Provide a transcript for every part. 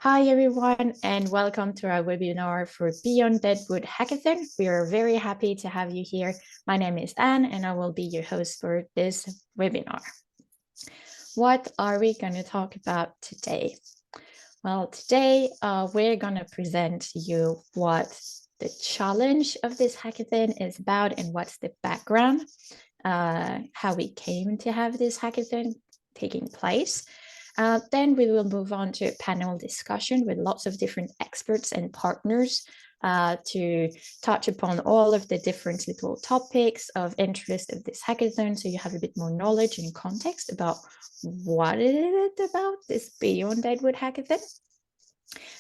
Hi everyone, and welcome to our webinar for Beyond Deadwood Hackathon. We are very happy to have you here. My name is Anne, and I will be your host for this webinar. What are we going to talk about today? Well, today we're going to present to you what the challenge of this hackathon is about and what's the background, how we came to have this hackathon taking place. Then we will move on to a panel discussion with lots of different experts and partners to touch upon all of the different little topics of interest of this hackathon, so you have a bit more knowledge and context about what is it about this Beyond Deadwood Hackathon.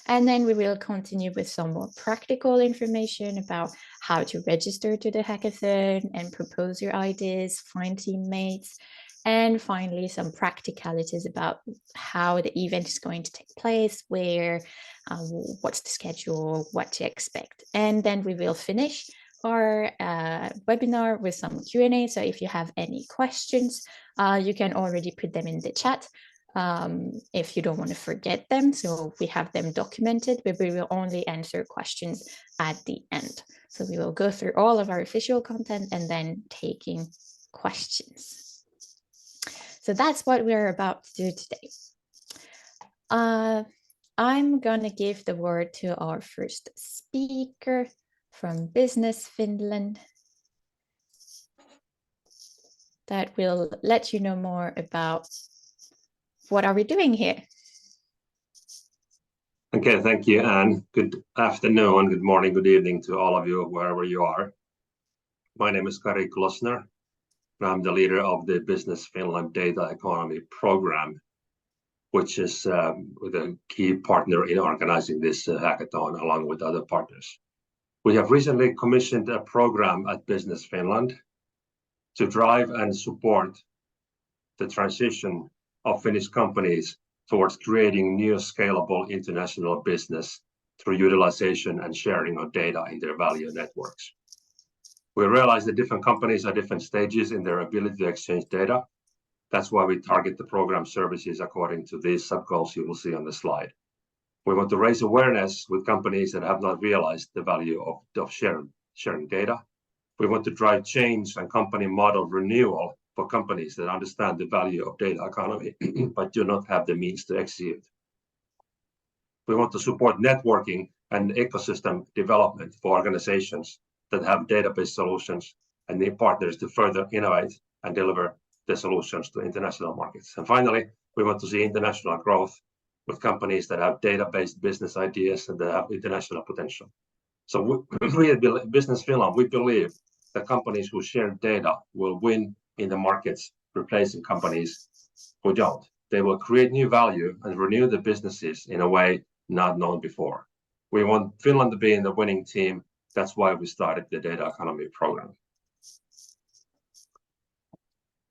And then we will continue with some more practical information about how to register to the hackathon and propose your ideas, find teammates, and finally some practicalities about how the event is going to take place, where, what's the schedule, what to expect. And then we will finish our webinar with some Q&A. So if you have any questions, you can already put them in the chat. If you don't want to forget them, so we have them documented, but we will only answer questions at the end. So we will go through all of our official content and then taking questions. So that's what we're about to do today. I'm gonna give the word to our first speaker from Business Finland that will let you know more about what are we doing here. Okay, thank you, Anne. Good afternoon, good morning, good evening to all of you, wherever you are. My name is Kari Klosner, and I'm the leader of the Business Finland Data Economy Program, which is the key partner in organizing this hackathon along with other partners. We have recently commissioned a program at Business Finland to drive and support the transition of Finnish companies towards creating new scalable international business through utilization and sharing of data in their value networks. We realize that different companies are different stages in their ability to exchange data. That's why we target the program services according to these sub-goals you will see on the slide. We want to raise awareness with companies that have not realized the value of sharing data. We want to drive change and company model renewal for companies that understand the value of data economy, but do not have the means to execute. We want to support networking and ecosystem development for organizations that have database solutions and need partners to further innovate and deliver the solutions to international markets. And finally, we want to see international growth with companies that have data-based business ideas and that have international potential. So we at Business Finland, we believe that companies who share data will win in the markets, replacing companies who don't. They will create new value and renew the businesses in a way not known before. We want Finland to be in the winning team. That's why we started the Data Economy Program.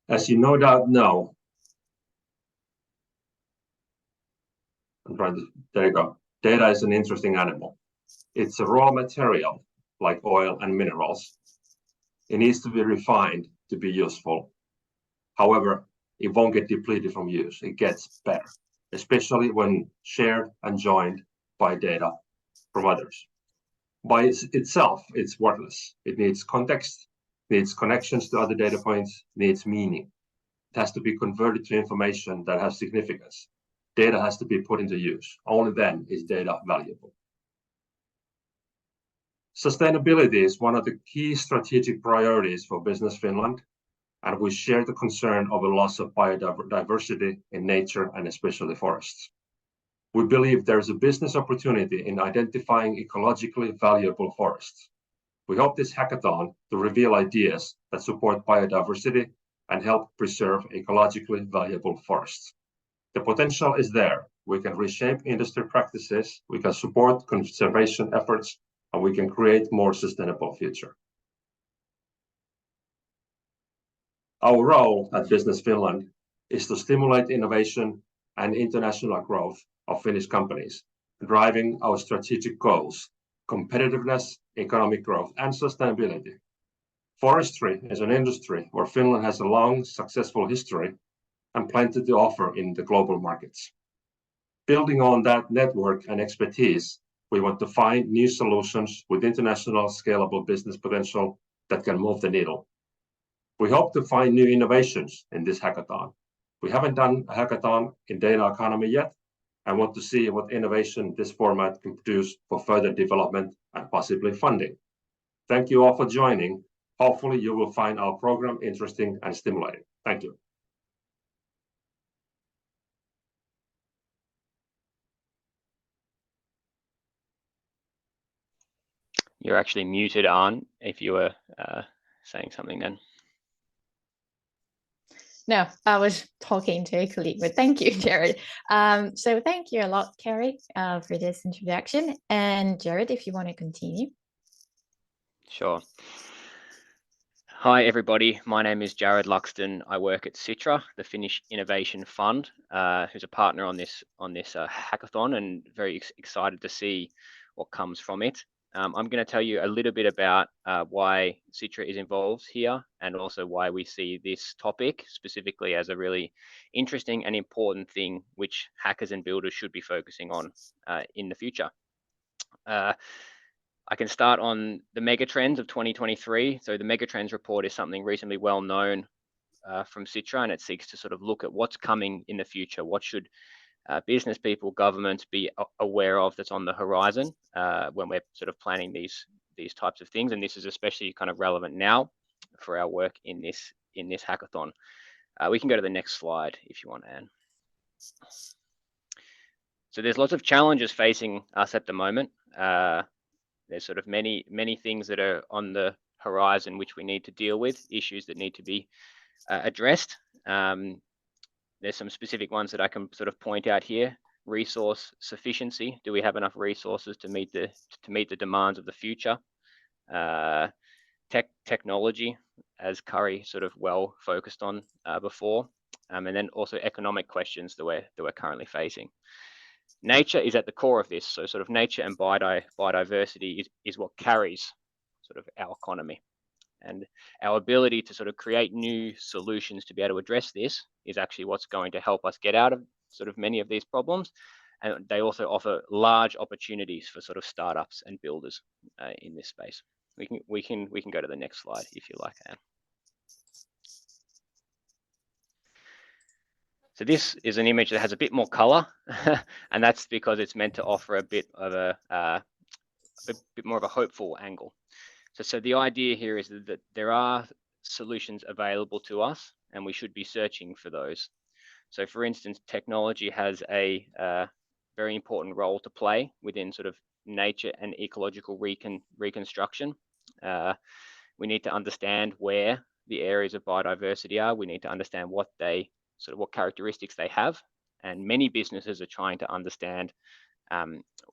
As you no doubt know, there you go. Data is an interesting animal. It's a raw material like oil and minerals. It needs to be refined to be useful. However, it won't get depleted from use. It gets better, especially when shared and joined by data from others. By itself, it's worthless. It needs context, needs connections to other data points, needs meaning. It has to be converted to information that has significance. Data has to be put into use. Only then is data valuable. Sustainability is one of the key strategic priorities for Business Finland, and we share the concern of a loss of biodiversity in nature and especially forests. We believe there is a business opportunity in identifying ecologically valuable forests. We hope this hackathon to reveal ideas that support biodiversity and help preserve ecologically valuable forests. The potential is there. We can reshape industry practices, we can support conservation efforts, and we can create more sustainable future. Our role at Business Finland is to stimulate innovation and international growth of Finnish companies, driving our strategic goals, competitiveness, economic growth, and sustainability. Forestry is an industry where Finland has a long, successful history and plenty to offer in the global markets. Building on that network and expertise, we want to find new solutions with international scalable business potential that can move the needle. We hope to find new innovations in this hackathon. We haven't done a hackathon in data economy yet, and want to see what innovation this format can produce for further development and possibly funding. Thank you all for joining. Hopefully you will find our program interesting and stimulating. Thank you. You're actually muted on if you were saying something then. No, I was talking to a colleague, but thank you, Jared. So thank you a lot, Carrie, for this introduction. And Jared, if you want to continue. Sure. Hi, everybody. My name is Jared Luxton. I work at Citra, the Finnish Innovation Fund, who's a partner on this hackathon, and very excited to see what comes from it. I'm going to tell you a little bit about why Citra is involved here, and also why we see this topic specifically as a really interesting and important thing which hackers and builders should be focusing on in the future. I can start on the megatrends of 2023. So the megatrends report is something reasonably well known from Citra, and it seeks to sort of look at what's coming in the future. What should business people, governments be aware of that's on the horizon when we're sort of planning these types of things. And this is especially kind of relevant now for our work in this hackathon. We can go to the next slide if you want, Anne. So there's lots of challenges facing us at the moment. There's sort of many things that are on the horizon which we need to deal with, issues that need to be addressed. There's some specific ones that I can sort of point out here. Resource sufficiency. Do we have enough resources to meet the demands of the future? Technology, as Curry sort of well focused on before, and then also economic questions that we're currently facing. Nature is at the core of this. So sort of nature and biodiversity is what carries sort of our economy. And our ability to sort of create new solutions to be able to address this is actually what's going to help us get out of sort of many of these problems. And they also offer large opportunities for sort of startups and builders in this space. We can go to the next slide if you like, Anne. So this is an image that has a bit more color, and that's because it's meant to offer a bit of a bit more of a hopeful angle. So the idea here is that there are solutions available to us, and we should be searching for those. So for instance, technology has a very important role to play within sort of nature and ecological reconstruction. We need to understand where the areas of biodiversity are. We need to understand what characteristics they have, and many businesses are trying to understand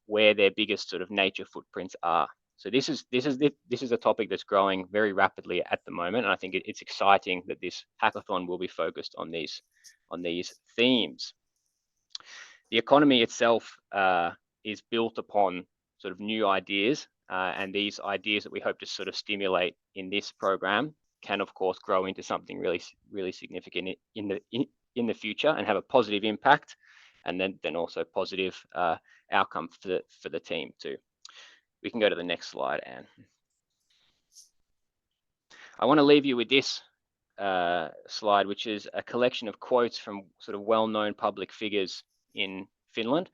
where their biggest sort of nature footprints are. So this is a topic that's growing very rapidly at the moment, and I think it's exciting that this hackathon will be focused on these themes. The economy itself is built upon sort of new ideas, and these ideas that we hope to sort of stimulate in this program can of course grow into something really significant in the future and have a positive impact, and then also positive outcome for the team too. We can go to the next slide, Anne. I want to leave you with this slide, which is a collection of quotes from sort of well-known public figures in Finland.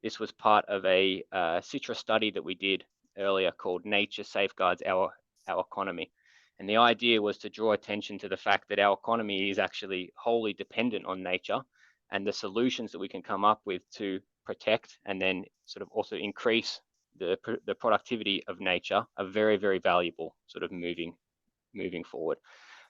This was part of a Citra study that we did earlier called Nature Safeguards Our Economy. And the idea was to draw attention to the fact that our economy is actually wholly dependent on nature, and the solutions that we can come up with to protect and then sort of also increase the productivity of nature are very valuable sort of moving forward.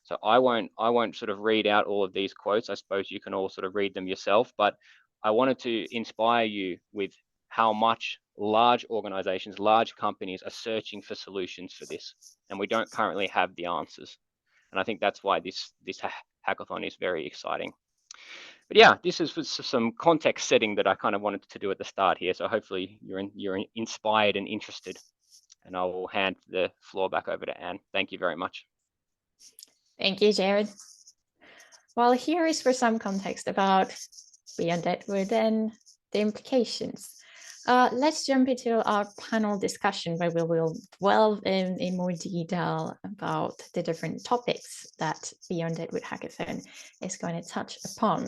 So I won't sort of read out all of these quotes. I suppose you can all sort of read them yourself, but I wanted to inspire you with how much large organizations, large companies are searching for solutions for this, and we don't currently have the answers. And I think that's why this hackathon is very exciting. But yeah, this is some context setting that I kind of wanted to do at the start here. So hopefully you're inspired and interested. And I will hand the floor back over to Anne. Thank you very much. Thank you, Jared. Well, here is for some context about Beyond Deadwood and the implications. Let's jump into our panel discussion where we will delve in more detail about the different topics that Beyond Deadwood Hackathon is going to touch upon.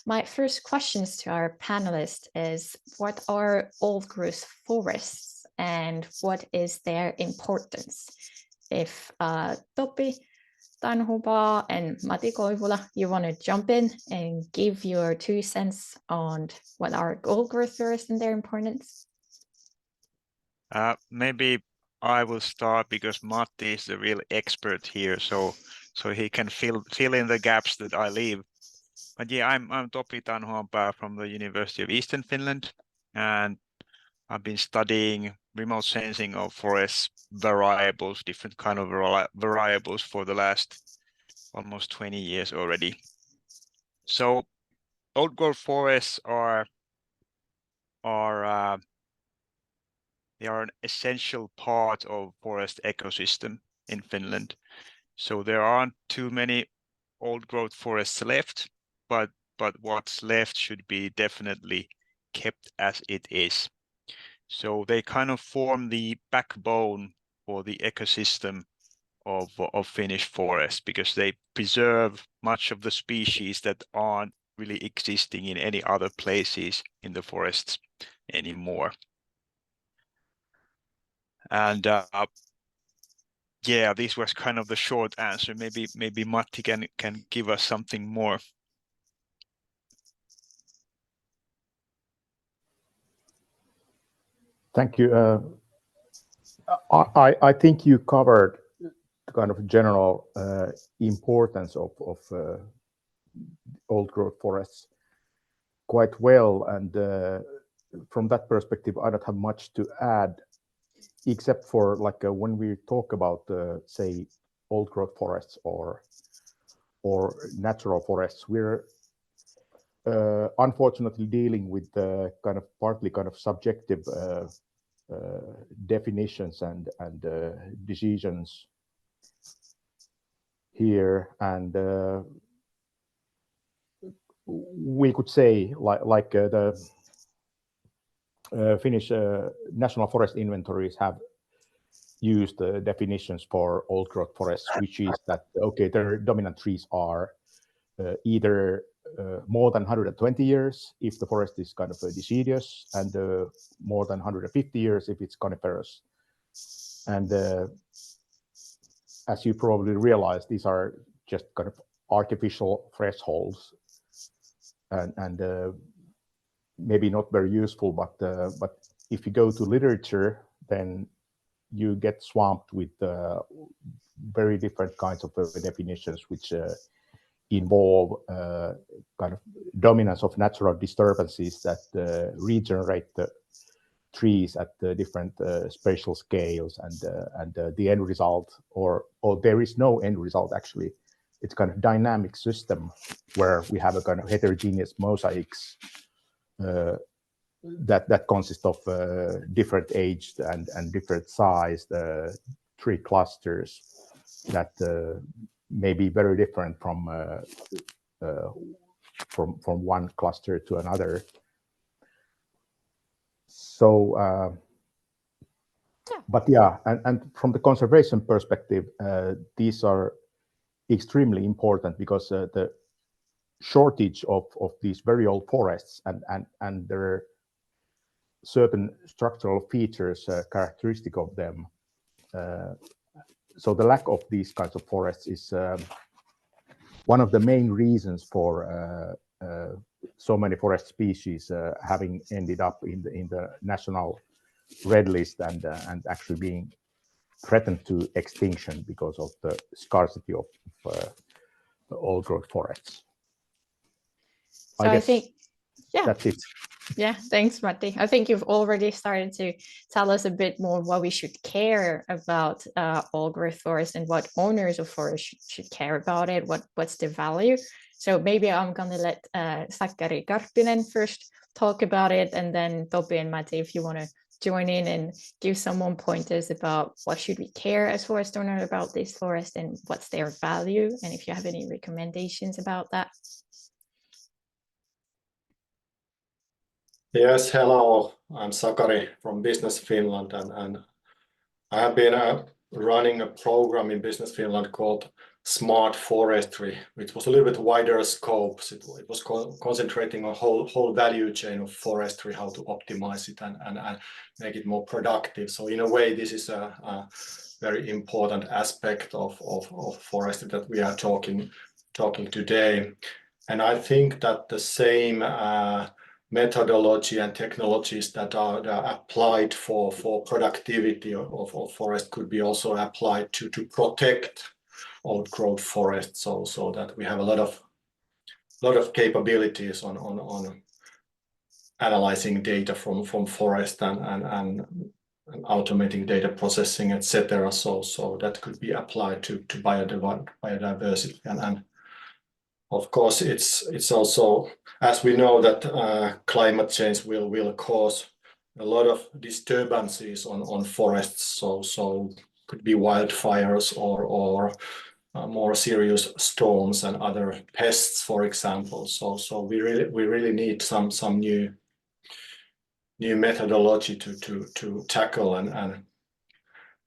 My first questions to our panelists is, what are old growth forests and what is their importance? If Topi, Tanhupa, and Matti Koivula, you want to jump in and give your 2 cents on what are old growth forests and their importance? Maybe I will start because Matti is the real expert here, so he can fill in the gaps that I leave. But yeah, I'm Topi Tanhuapa from the University of Eastern Finland, and I've been studying remote sensing of forest variables, different kind of variables for the last almost 20 years already. So old growth forests they are an essential part of forest ecosystem in Finland. So there aren't too many old growth forests left, but what's left should be definitely kept as it is. So they kind of form the backbone for the ecosystem of Finnish forests, because they preserve much of the species that aren't really existing in any other places in the forests anymore. And yeah, this was kind of the short answer. Maybe Matti can give us something more. Thank you. I think you covered the kind of general importance of old growth forests quite well, and from that perspective, I don't have much to add, except for like when we talk about say old growth forests or natural forests, we're unfortunately dealing with partly subjective definitions and decisions here, and we could say like the Finnish national forest inventories have used definitions for old growth forests, which is that okay, their dominant trees are either more than 120 years if the forest is kind of deciduous, and more than 150 years if it's coniferous. And as you probably realize, these are just kind of artificial thresholds, and maybe not very useful, but if you go to literature, then you get swamped with very different kinds of definitions, which involve kind of dominance of natural disturbances that regenerate the trees at the different spatial scales, and the end result, or there is no end result actually. It's kind of dynamic system where we have a kind of heterogeneous mosaics that consists of different aged and different sized tree clusters that may be very different from one cluster to another. So, but yeah, and from the conservation perspective, these are extremely important, because the shortage of these very old forests and their certain structural features characteristic of them. So the lack of these kinds of forests is one of the main reasons for so many forest species having ended up in the national red list and actually being threatened to extinction because of the scarcity of old growth forests. So I think, yeah, that's it. Yeah, thanks, Matti. I think you've already started to tell us a bit more what we should care about old growth forests and what owners of forests should care about it, what's the value. So maybe I'm going to let Sakari Karppinen first talk about it, and then Topi and Matti, if you want to join in and give some more pointers about what should we care as forest owner about this forest and what's their value, and if you have any recommendations about that. Yes, hello. I'm Sakari from Business Finland, and I have been running a program in Business Finland called Smart Forestry, which was a little bit wider scope. It was concentrating on whole value chain of forestry, how to optimize it and make it more productive. So in a way, this is a very important aspect of forestry that we are talking today. And I think that the same methodology and technologies that are applied for productivity of forest could be also applied to protect old growth forests, so that we have a lot of capabilities on analyzing data from forest and automating data processing, etc. So that could be applied to biodiversity and of course, it's also, as we know, that climate change will cause a lot of disturbances on forests. So could be wildfires or more serious storms and other pests, for example. So we really need some new methodology to tackle and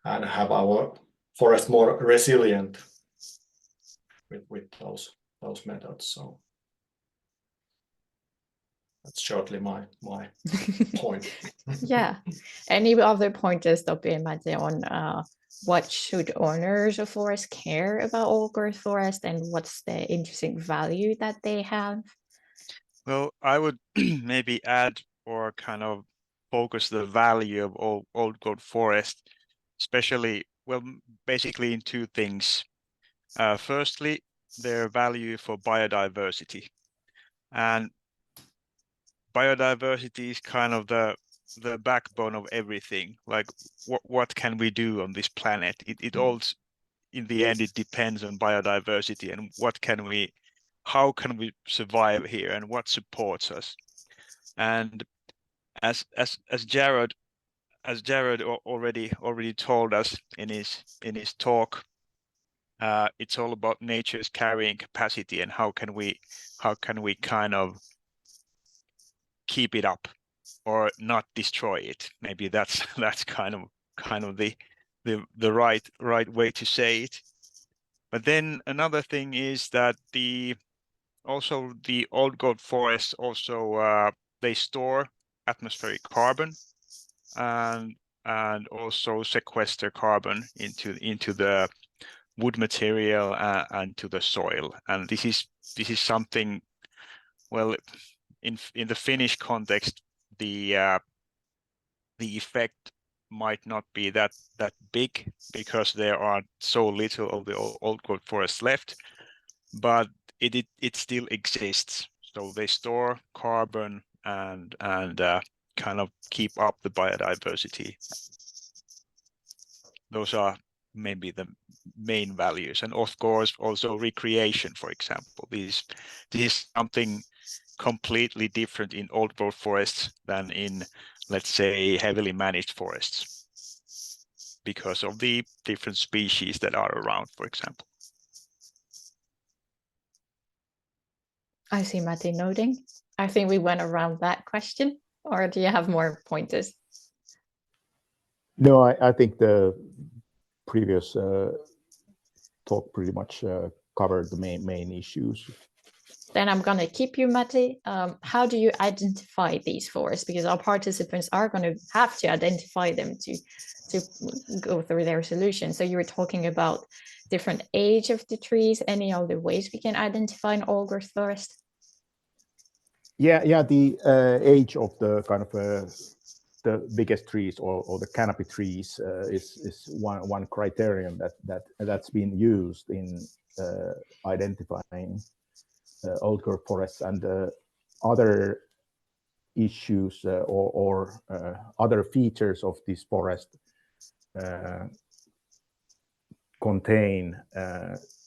have our forest more resilient with those methods. So that's shortly my point. Yeah. Any other pointers, Topi and Mate, on what should owners of forest care about old growth forest and what's the intrinsic value that they have? Well, I would maybe add or kind of focus the value of old growth forest, especially, well, basically in two things. Firstly, their value for biodiversity. And biodiversity is kind of the backbone of everything. Like what can we do on this planet? It all, in the end, it depends on biodiversity and how can we survive here and what supports us. And as Jared already told us in his talk, it's all about nature's carrying capacity and how can we kind of keep it up or not destroy it. Maybe that's kind of the right way to say it. But then another thing is that the old growth forests also they store atmospheric carbon and also sequester carbon into the wood material and to the soil. And this is something, well, in the Finnish context, the effect might not be that big because there are so little of the old growth forest left, but it still exists. So they store carbon and kind of keep up the biodiversity. Those are maybe the main values, and of course also recreation, for example. This is something completely different in old growth forests than in, let's say, heavily managed forests, because of the different species that are around, for example. I see Matti nodding. I think we went around that question, or do you have more pointers? No, I think the previous talk pretty much covered the main issues. Then I'm going to keep you, Matti. How do you identify these forests? Because our participants are going to have to identify them to go through their solution. So you were talking about different age of the trees. Any other ways we can identify an old growth forest? Yeah. The age of the kind of the biggest trees or the canopy trees is one criterion that's been used in identifying old growth forests, and other issues or other features of this forest contain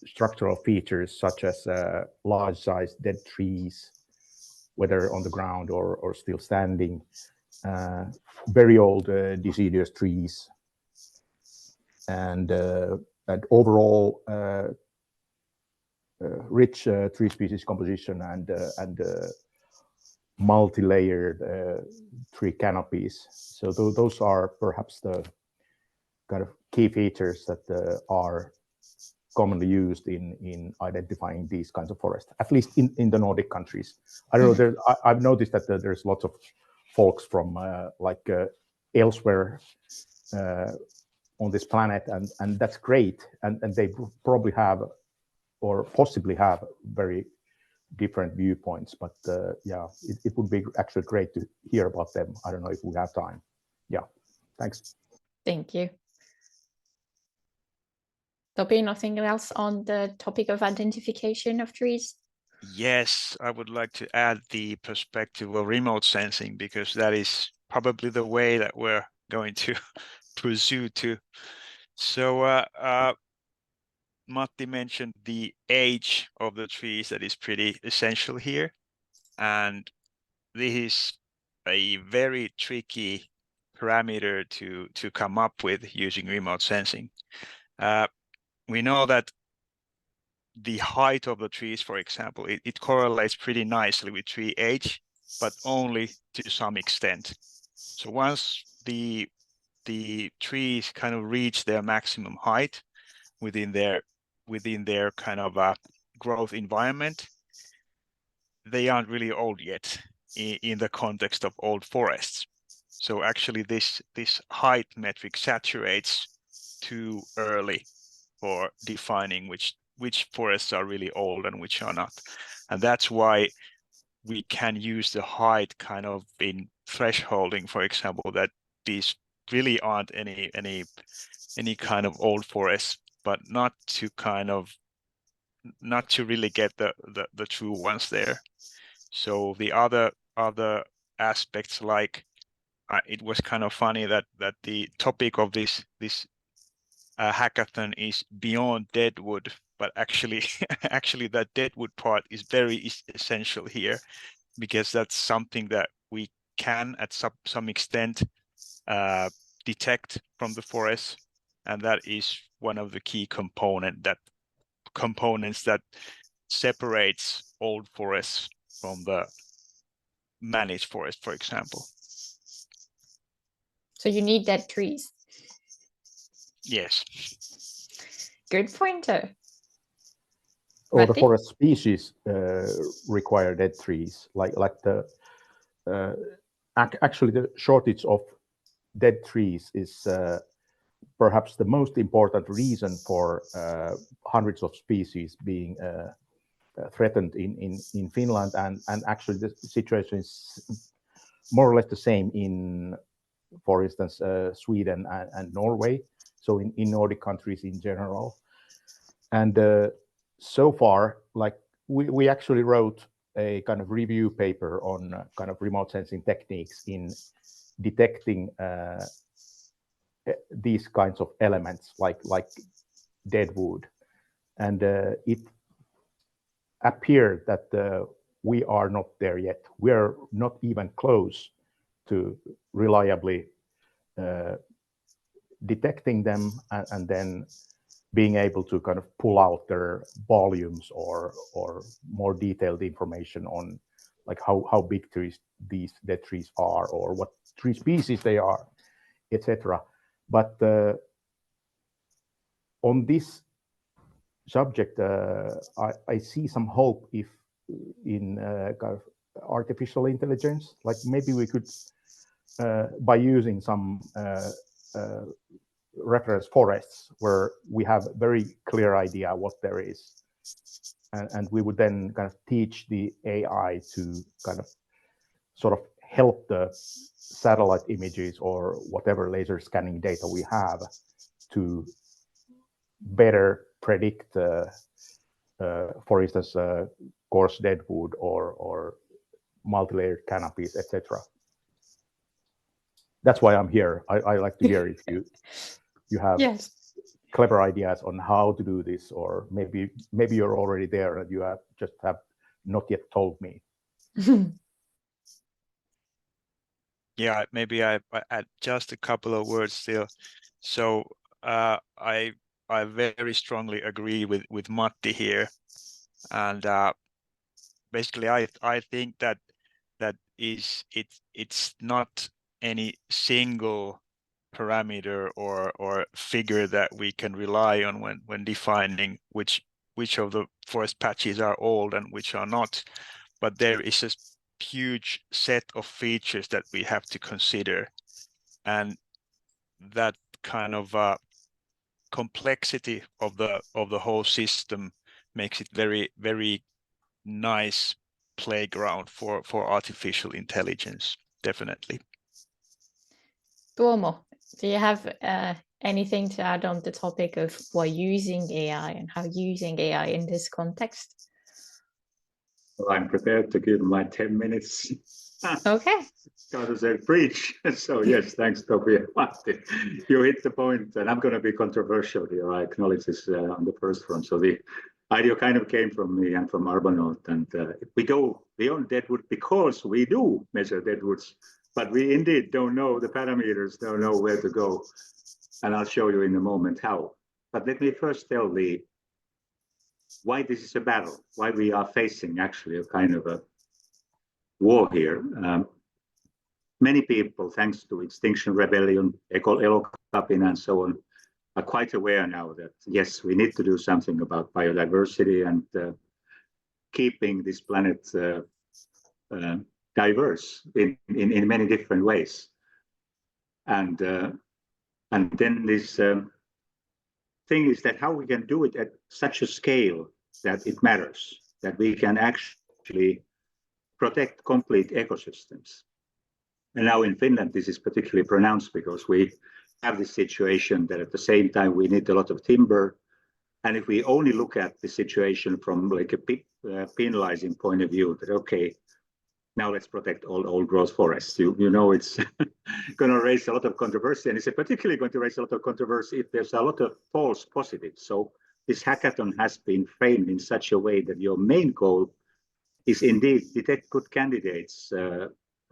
structural features such as large-sized dead trees, whether on the ground or still standing, very old deciduous trees, and overall rich tree species composition and multi-layered tree canopies. So those are perhaps the kind of key features that are commonly used in identifying these kinds of forests, at least in the Nordic countries. I don't know, I've noticed that there's lots of folks from elsewhere on this planet, and that's great, and they probably have or possibly have very different viewpoints, but yeah, it would be actually great to hear about them. I don't know if we have time. Yeah, thanks. Thank you. Topi, nothing else on the topic of identification of trees? Yes, I would like to add the perspective of remote sensing, because that is probably the way that we're going to pursue to. So Matti mentioned the age of the trees that is pretty essential here. And this is a very tricky parameter to come up with using remote sensing. We know that the height of the trees, for example, it correlates pretty nicely with tree age, but only to some extent. So once the trees kind of reach their maximum height within their kind of growth environment, they aren't really old yet in the context of old forests. So actually this height metric saturates too early for defining which forests are really old and which are not. And that's why we can use the height kind of in thresholding, for example, that these really aren't any kind of old forests, but not to really get the true ones there. So the other aspects, like it was kind of funny that the topic of this hackathon is beyond deadwood, but actually that deadwood part is very essential here, because that's something that we can at some extent detect from the forest, and that is one of the key components that separates old forests from the managed forest, for example. So you need dead trees. Yes. Good pointer. Or the Matti? forest species require dead trees, like the actually the shortage of dead trees is perhaps the most important reason for hundreds of species being threatened in Finland, and actually the situation is more or less the same in, for instance, Sweden and Norway, so in Nordic countries in general. And so far, like we actually wrote a kind of review paper on kind of remote sensing techniques in detecting these kinds of elements like dead wood, and it appeared that we are not there yet. We are not even close to reliably detecting them and then being able to kind of pull out their volumes or more detailed information on like how big these dead trees are, or what tree species they are, etc. But on this subject, I see some hope if in kind of artificial intelligence, like maybe we could, by using some reference forests where we have a very clear idea what there is, and we would then kind of teach the AI to kind of sort of help the satellite images or whatever laser scanning data we have to better predict, for instance, coarse deadwood or multi-layered canopies, etc. That's why I'm here. I like to hear if you have Yes. clever ideas on how to do this, or maybe you're already there and you just have not yet told me. Yeah, maybe I add just a couple of words still. So I very strongly agree with Matti here, and basically I think that is it's not any single parameter or figure that we can rely on when defining which of the forest patches are old and which are not, but there is a huge set of features that we have to consider, and that kind of complexity of the whole system makes it very nice playground for artificial intelligence, definitely. Tuomo, do you have anything to add on the topic of why using AI and how using AI in this context? Well, I'm prepared to give my 10 minutes. Okay. God has said preach. So yes, thanks, Toby. You hit the point, and I'm going to be controversial here. I acknowledge this on the first front. So the idea kind of came from me and from Urbanote, and we go beyond deadwood because we do measure deadwoods, but we indeed don't know the parameters, don't know where to go, and I'll show you in a moment how. But let me first tell why this is a battle, why we are facing actually a kind of a war here. Many people, thanks to Extinction Rebellion, Elokapina and so on, are quite aware now that, yes, we need to do something about biodiversity and keeping this planet diverse in many different ways. And then this thing is that how we can do it at such a scale that it matters, that we can actually protect complete ecosystems. And now in Finland, this is particularly pronounced because we have this situation that at the same time we need a lot of timber. And if we only look at the situation from like a penalizing point of view, that okay, now let's protect all old growth forests. You know it's going to raise a lot of controversy, and it's particularly going to raise a lot of controversy if there's a lot of false positives. So this hackathon has been framed in such a way that your main goal is indeed detect good candidates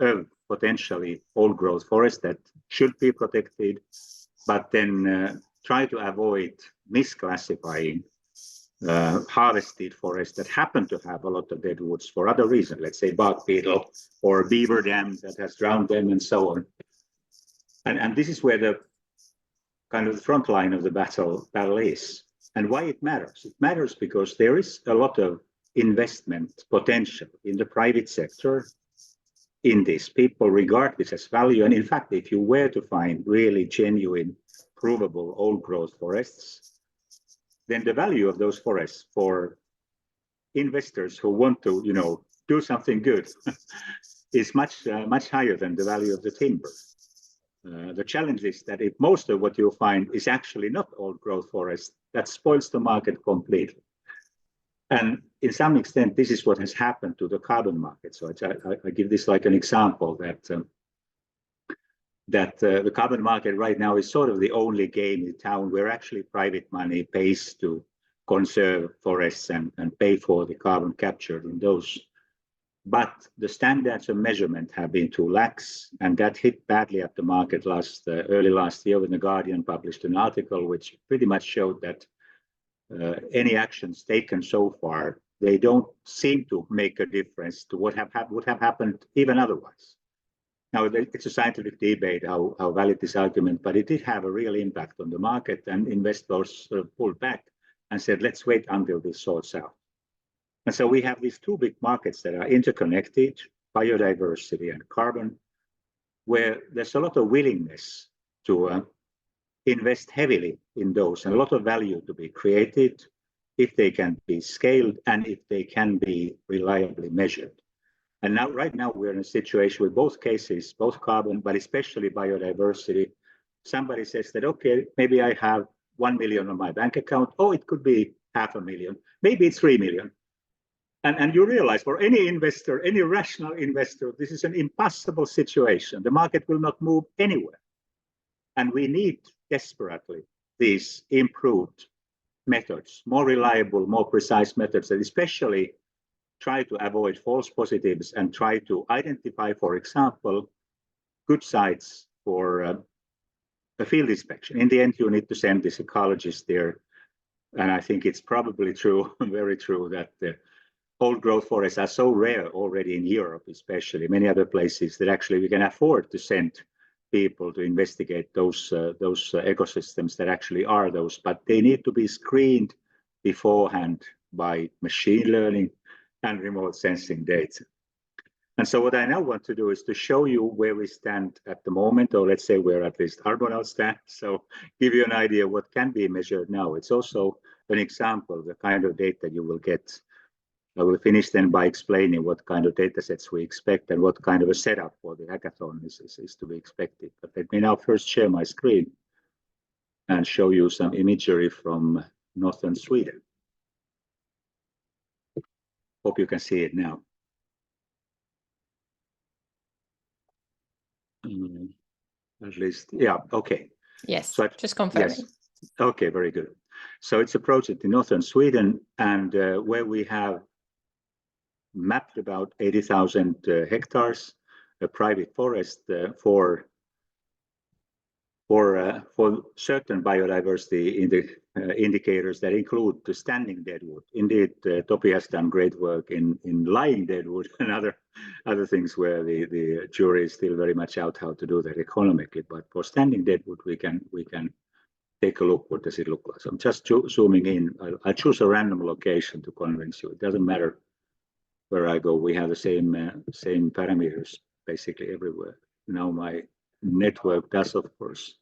of potentially old growth forests that should be protected, but then try to avoid misclassifying harvested forests that happen to have a lot of dead woods for other reasons, let's say bark beetle or beaver dam that has drowned them and so on. And this is where the kind of the front line of the battle is. And why it matters? It matters because there is a lot of investment potential in the private sector in this. People regard this as value. And in fact, if you were to find really genuine, provable old growth forests, then the value of those forests for investors who want to, do something good is much higher than the value of the timber. The challenge is that if most of what you'll find is actually not old growth forest, that spoils the market completely. And in some extent, this is what has happened to the carbon market. So I give this like an example that the carbon market right now is sort of the only game in town where actually private money pays to conserve forests and pay for the carbon captured in those. But the standards of measurement have been too lax, and that hit badly at the market early last year when The Guardian published an article which pretty much showed that any actions taken so far, they don't seem to make a difference to what would have happened even otherwise. Now, it's a scientific debate how valid this argument, but it did have a real impact on the market, and investors sort of pulled back and said, let's wait until this sorts out. And so we have these two big markets that are interconnected, biodiversity and carbon, where there's a lot of willingness to invest heavily in those and a lot of value to be created if they can be scaled and if they can be reliably measured. And now, right now, we're in a situation with both cases, both carbon, but especially biodiversity. Somebody says that, okay, maybe I have 1 million on my bank account. Oh, it could be 500,000. Maybe it's 3 million. And you realize for any investor, any rational investor, this is an impossible situation. The market will not move anywhere. And we need desperately these improved methods, more reliable, more precise methods that especially try to avoid false positives and try to identify, for example, good sites for a field inspection. In the end, you need to send this ecologist there. And I think it's probably true, very true, that old growth forests are so rare already in Europe, especially many other places, that actually we can afford to send people to investigate those ecosystems that actually are those, but they need to be screened beforehand by machine learning and remote sensing data. And so what I now want to do is to show you where we stand at the moment, or let's say where at least Argonauts stand. So give you an idea what can be measured now. It's also an example of the kind of data you will get. I will finish then by explaining what kind of data sets we expect and what kind of a setup for the hackathon is to be expected. But let me now first share my screen and show you some imagery from northern Sweden. Hope you can see it now. At least, yeah, okay. Yes, So just confirming. Yes. Okay, very good. So it's a project in northern Sweden, and where we have mapped about 80,000 hectares, a private forest for certain biodiversity in the indicators that include the standing deadwood. Indeed, Topi has done great work in lying deadwood and other things where the jury is still very much out how to do that economically. But for standing deadwood, we can take a look. What does it look like? So I'm just zooming in. I choose a random location to convince you. It doesn't matter where I go. We have the same parameters basically everywhere. Now my network does, of course,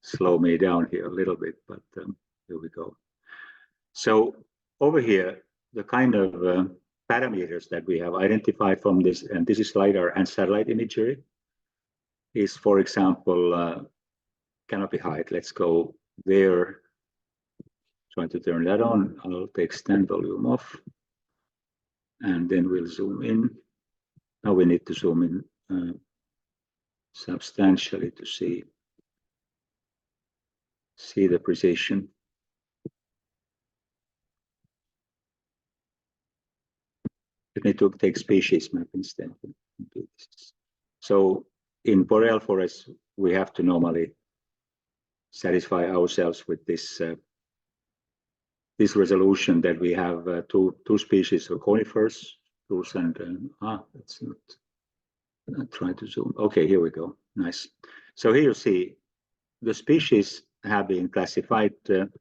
slow me down here a little bit, but here we go. So over here, the kind of parameters that we have identified from this, and this is LiDAR and satellite imagery, is, for example, canopy height. Let's go there. Trying to turn that on. I'll take stand volume off, and then we'll zoom in. Now we need to zoom in substantially to see the precision. We need to take species map instead. So in boreal forests, we have to normally satisfy ourselves with this this resolution that we have two species of conifers, spruce and that's not. I'm trying to zoom. Okay, here we go. Nice. So here you see the species have been classified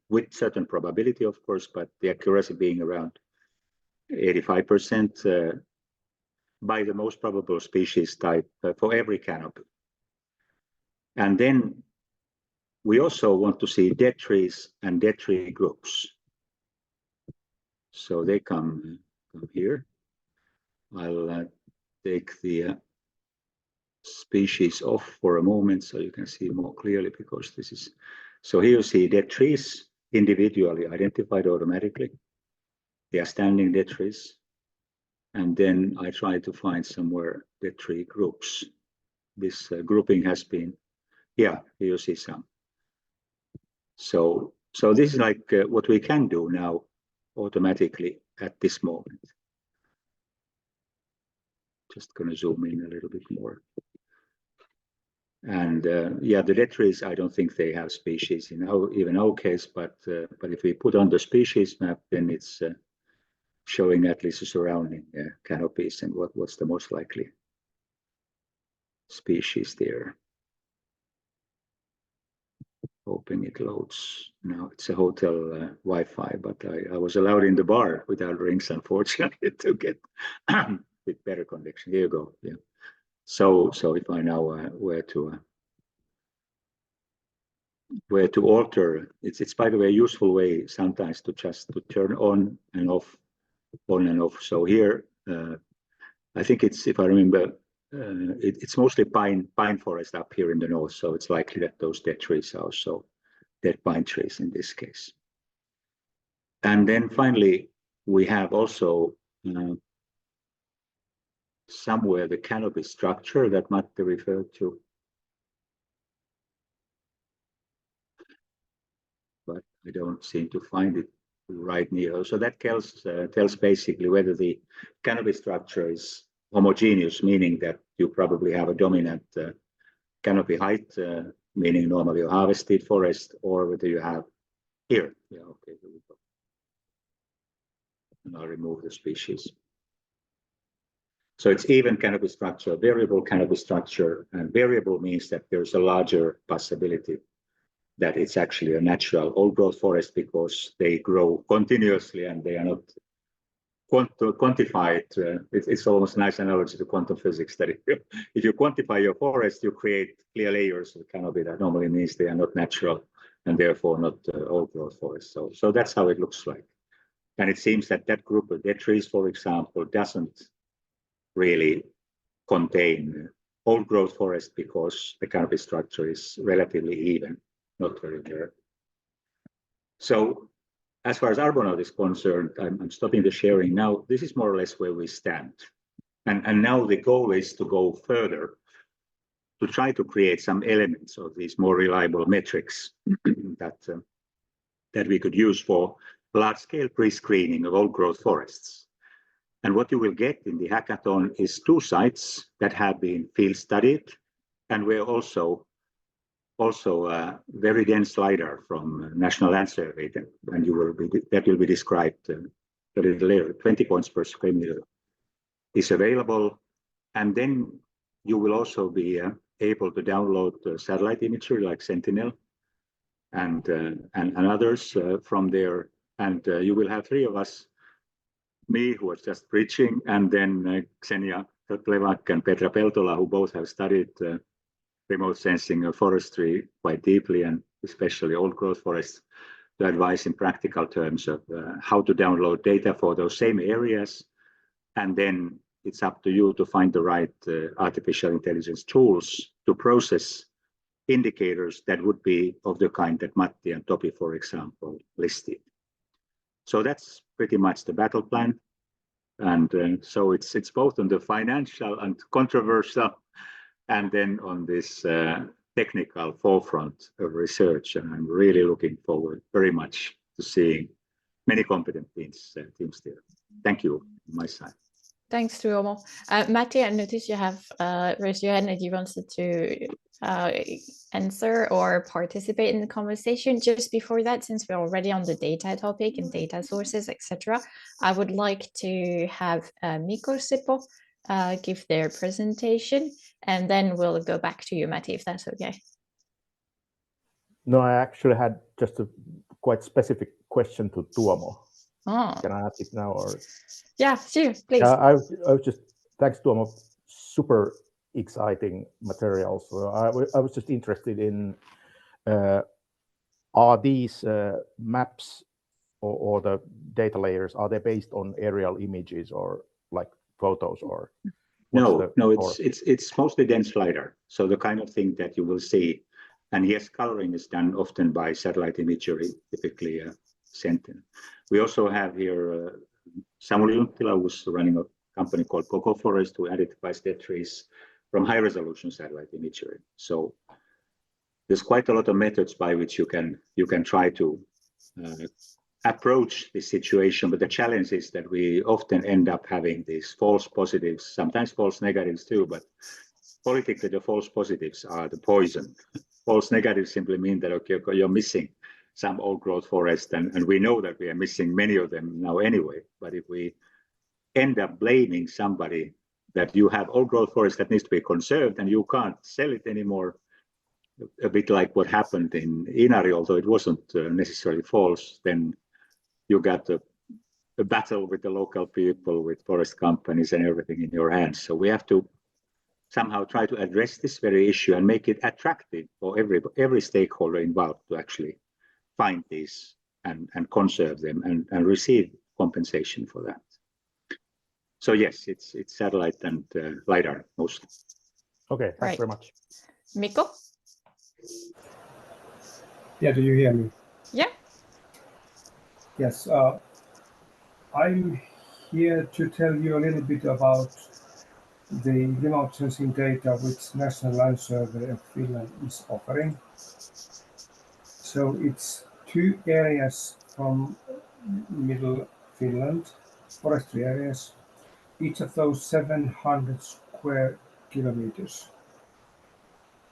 with certain probability, of course, but the accuracy being around 85% by the most probable species type for every canopy. And then we also want to see dead trees and dead tree groups. So they come here. I'll take the species off for a moment so you can see more clearly, because this is, so here you see dead trees individually identified automatically. They are standing dead trees. And then I try to find somewhere dead tree groups. This grouping has been, yeah, here you see some. So this is like what we can do now automatically at this moment. Just gonna zoom in a little bit more. And yeah, the dead trees, I don't think they have species in even our case, but if we put on the species map, then it's showing at least the surrounding canopies and what's the most likely species there. Hoping it loads. Now it's a hotel Wi-Fi, but I was allowed in the bar without drinks, unfortunately, to get with better connection. Here you go. Yeah. So if I know where to alter, it's by the way a useful way sometimes to just to turn on and off. So here, I think it's, if I remember, it's mostly pine forest up here in the north. So it's likely that those dead trees are also dead pine trees in this case. And then finally, we have also somewhere the canopy structure that might be referred to. But I don't seem to find it right near. So that tells basically whether the canopy structure is homogeneous, meaning that you probably have a dominant canopy height, meaning normally a harvested forest, or whether you have here. Yeah, okay, here we go. And I'll remove the species. So it's even canopy structure, variable canopy structure, and variable means that there's a larger possibility that it's actually a natural old growth forest because they grow continuously and they are not quantified. It's almost a nice analogy to quantum physics that if you quantify your forest, you create clear layers of canopy. That normally means they are not natural and therefore not old growth forests. So that's how it looks like. And it seems that that group of dead trees, for example, doesn't really contain old growth forest because the canopy structure is relatively even, not very rare. So as far as Argonaut is concerned, I'm stopping the sharing now. This is more or less where we stand. And now the goal is to go further to try to create some elements of these more reliable metrics that we could use for large-scale pre-screening of old growth forests. And what you will get in the hackathon is 2 sites that have been field studied and were also very dense LiDAR from National Land Survey, and that will be described a little later. 20 points per square meter is available, and then you will also be able to download satellite imagery like Sentinel and others from there. And you will have 3 of us, me, who was just preaching, and then Xenia Plevak and Petra Peltola, who both have studied remote sensing of forestry quite deeply, and especially old growth forests, to advise in practical terms of how to download data for those same areas. And then it's up to you to find the right artificial intelligence tools to process indicators that would be of the kind that Matti and Topi, for example, listed. So that's pretty much the battle plan. And so it's both on the financial and controversial, and then on this technical forefront of research. And I'm really looking forward very much to seeing many competent teams there. Thank you on my side. Thanks, Tuomo. Matti, I noticed you have raised your hand and you wanted to answer or participate in the conversation. Just before that, since we're already on the data topic and data sources, etc., I would like to have Mikko Sipo give their presentation, and then we'll go back to you, Matti, if that's okay. No, I actually had just a quite specific question to Tuomo. Oh. Can I ask it now? Or yeah, sure, please. I was just, thanks Tuomo, super exciting materials. So I was just interested in, are these maps or the data layers, are they based on aerial images or like photos, or? No, it's mostly dense LiDAR. So the kind of thing that you will see, and yes, coloring is done often by satellite imagery, typically Sentinel. We also have here Samuli Junttila, who's running a company called Coco Forest, who identifies dead trees from high resolution satellite imagery. So there's quite a lot of methods by which you can try to approach this situation, but the challenge is that we often end up having these false positives, sometimes false negatives too, but politically the false positives are the poison. False negatives simply mean that, okay, you're missing some old growth forest, and we know that we are missing many of them now anyway. But if we end up blaming somebody that you have old growth forest that needs to be conserved and you can't sell it anymore, a bit like what happened in Inari, although it wasn't necessarily false, then you got a battle with the local people, with forest companies and everything in your hands. So we have to somehow try to address this very issue and make it attractive for every stakeholder involved to actually find these and conserve them and receive compensation for that. So yes, it's satellite and LiDAR mostly. Okay, thanks very much. Mikko? Yeah, do you hear me? Yeah. Yes, I'm here to tell you a little bit about the remote sensing data which National Land Survey of Finland is offering. So it's 2 areas from middle Finland, forestry areas, each of those 700 square kilometers.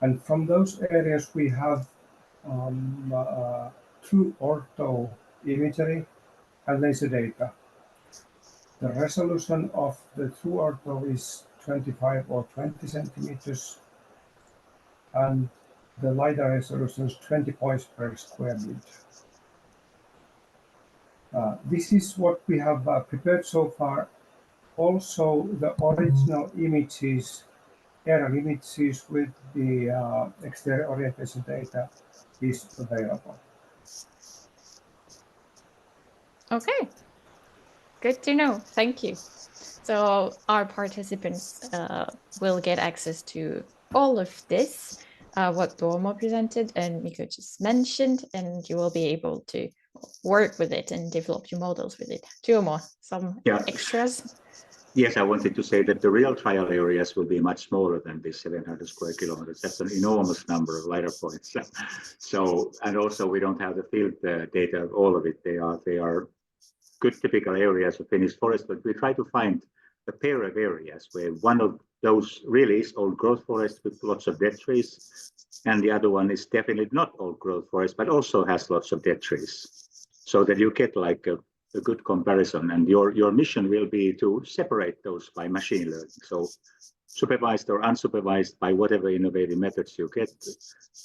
And from those areas we have true ortho imagery and laser data. The resolution of the true ortho is 25 or 20 centimeters, and the LiDAR resolution is 20 points per square meter. This is what we have prepared so far. Also, the original images, aerial images with the exterior orientation data is available. Okay, good to know. Thank you. So our participants will get access to all of this, what Tuomo presented and Mikko just mentioned, and you will be able to work with it and develop your models with it. Tuomo, some extras? Yes, I wanted to say that the real trial areas will be much smaller than this 700 square kilometers. That's an enormous number of LiDAR points. So, and also we don't have the field data of all of it. They are good typical areas of Finnish forest, but we try to find a pair of areas where one of those really is old growth forest with lots of dead trees, and the other one is definitely not old growth forest, but also has lots of dead trees, so that you get like a good comparison. And your mission will be to separate those by machine learning. So supervised or unsupervised by whatever innovative methods you get,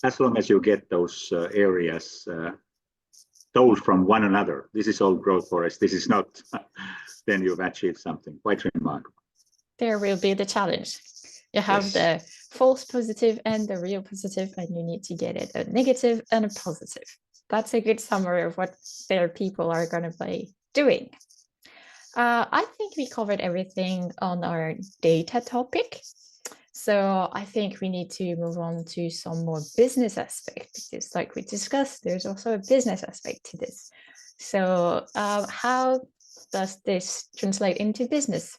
as long as you get those areas told from one another, this is old growth forest, this is not, then you've achieved something quite remarkable. There will be the challenge. You have the false positive and the real positive, and you need to get it a negative and a positive. That's a good summary of what their people are going to be doing. I think we covered everything on our data topic. So I think we need to move on to some more business aspect, because like we discussed, there's also a business aspect to this. So how does this translate into business?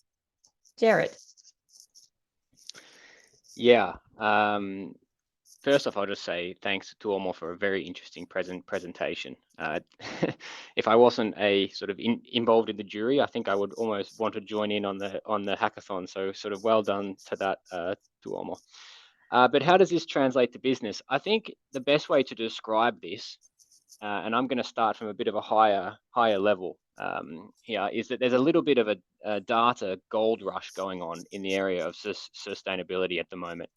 Jared? Yeah. First off, I'll just say thanks to Tuomo for a very interesting presentation. If I wasn't a sort of involved in the jury, I think I would almost want to join in on the hackathon. So sort of well done to that, Tuomo. But how does this translate to business? I think the best way to describe this, and I'm going to start from a bit of a higher level here, is that there's a little bit of a data gold rush going on in the area of sustainability at the moment.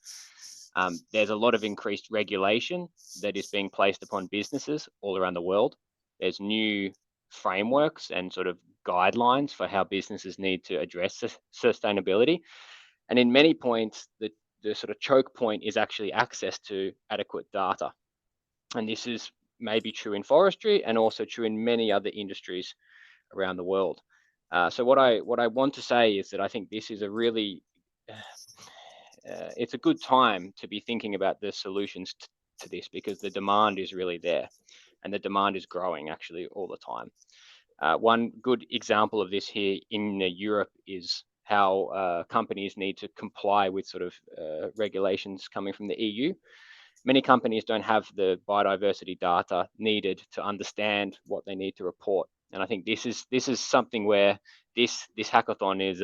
There's a lot of increased regulation that is being placed upon businesses all around the world. There's new frameworks and sort of guidelines for how businesses need to address sustainability. And in many points, the sort of choke point is actually access to adequate data. And this is maybe true in forestry and also true in many other industries around the world. So what I want to say is that I think this is a really it's a good time to be thinking about the solutions to this, because the demand is really there, and the demand is growing actually all the time. One good example of this here in Europe is how companies need to comply with sort of regulations coming from the EU. Many companies don't have the biodiversity data needed to understand what they need to report, and I think this is something where this hackathon is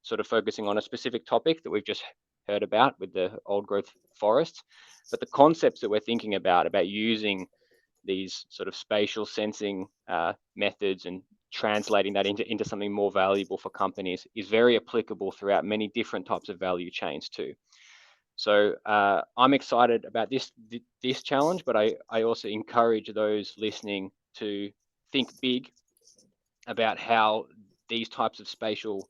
sort of focusing on a specific topic that we've just heard about with the old growth forests, but the concepts that we're thinking about using these sort of spatial sensing methods and translating that into something more valuable for companies is very applicable throughout many different types of value chains too. So I'm excited about this challenge, but I also encourage those listening to think big about how these types of spatial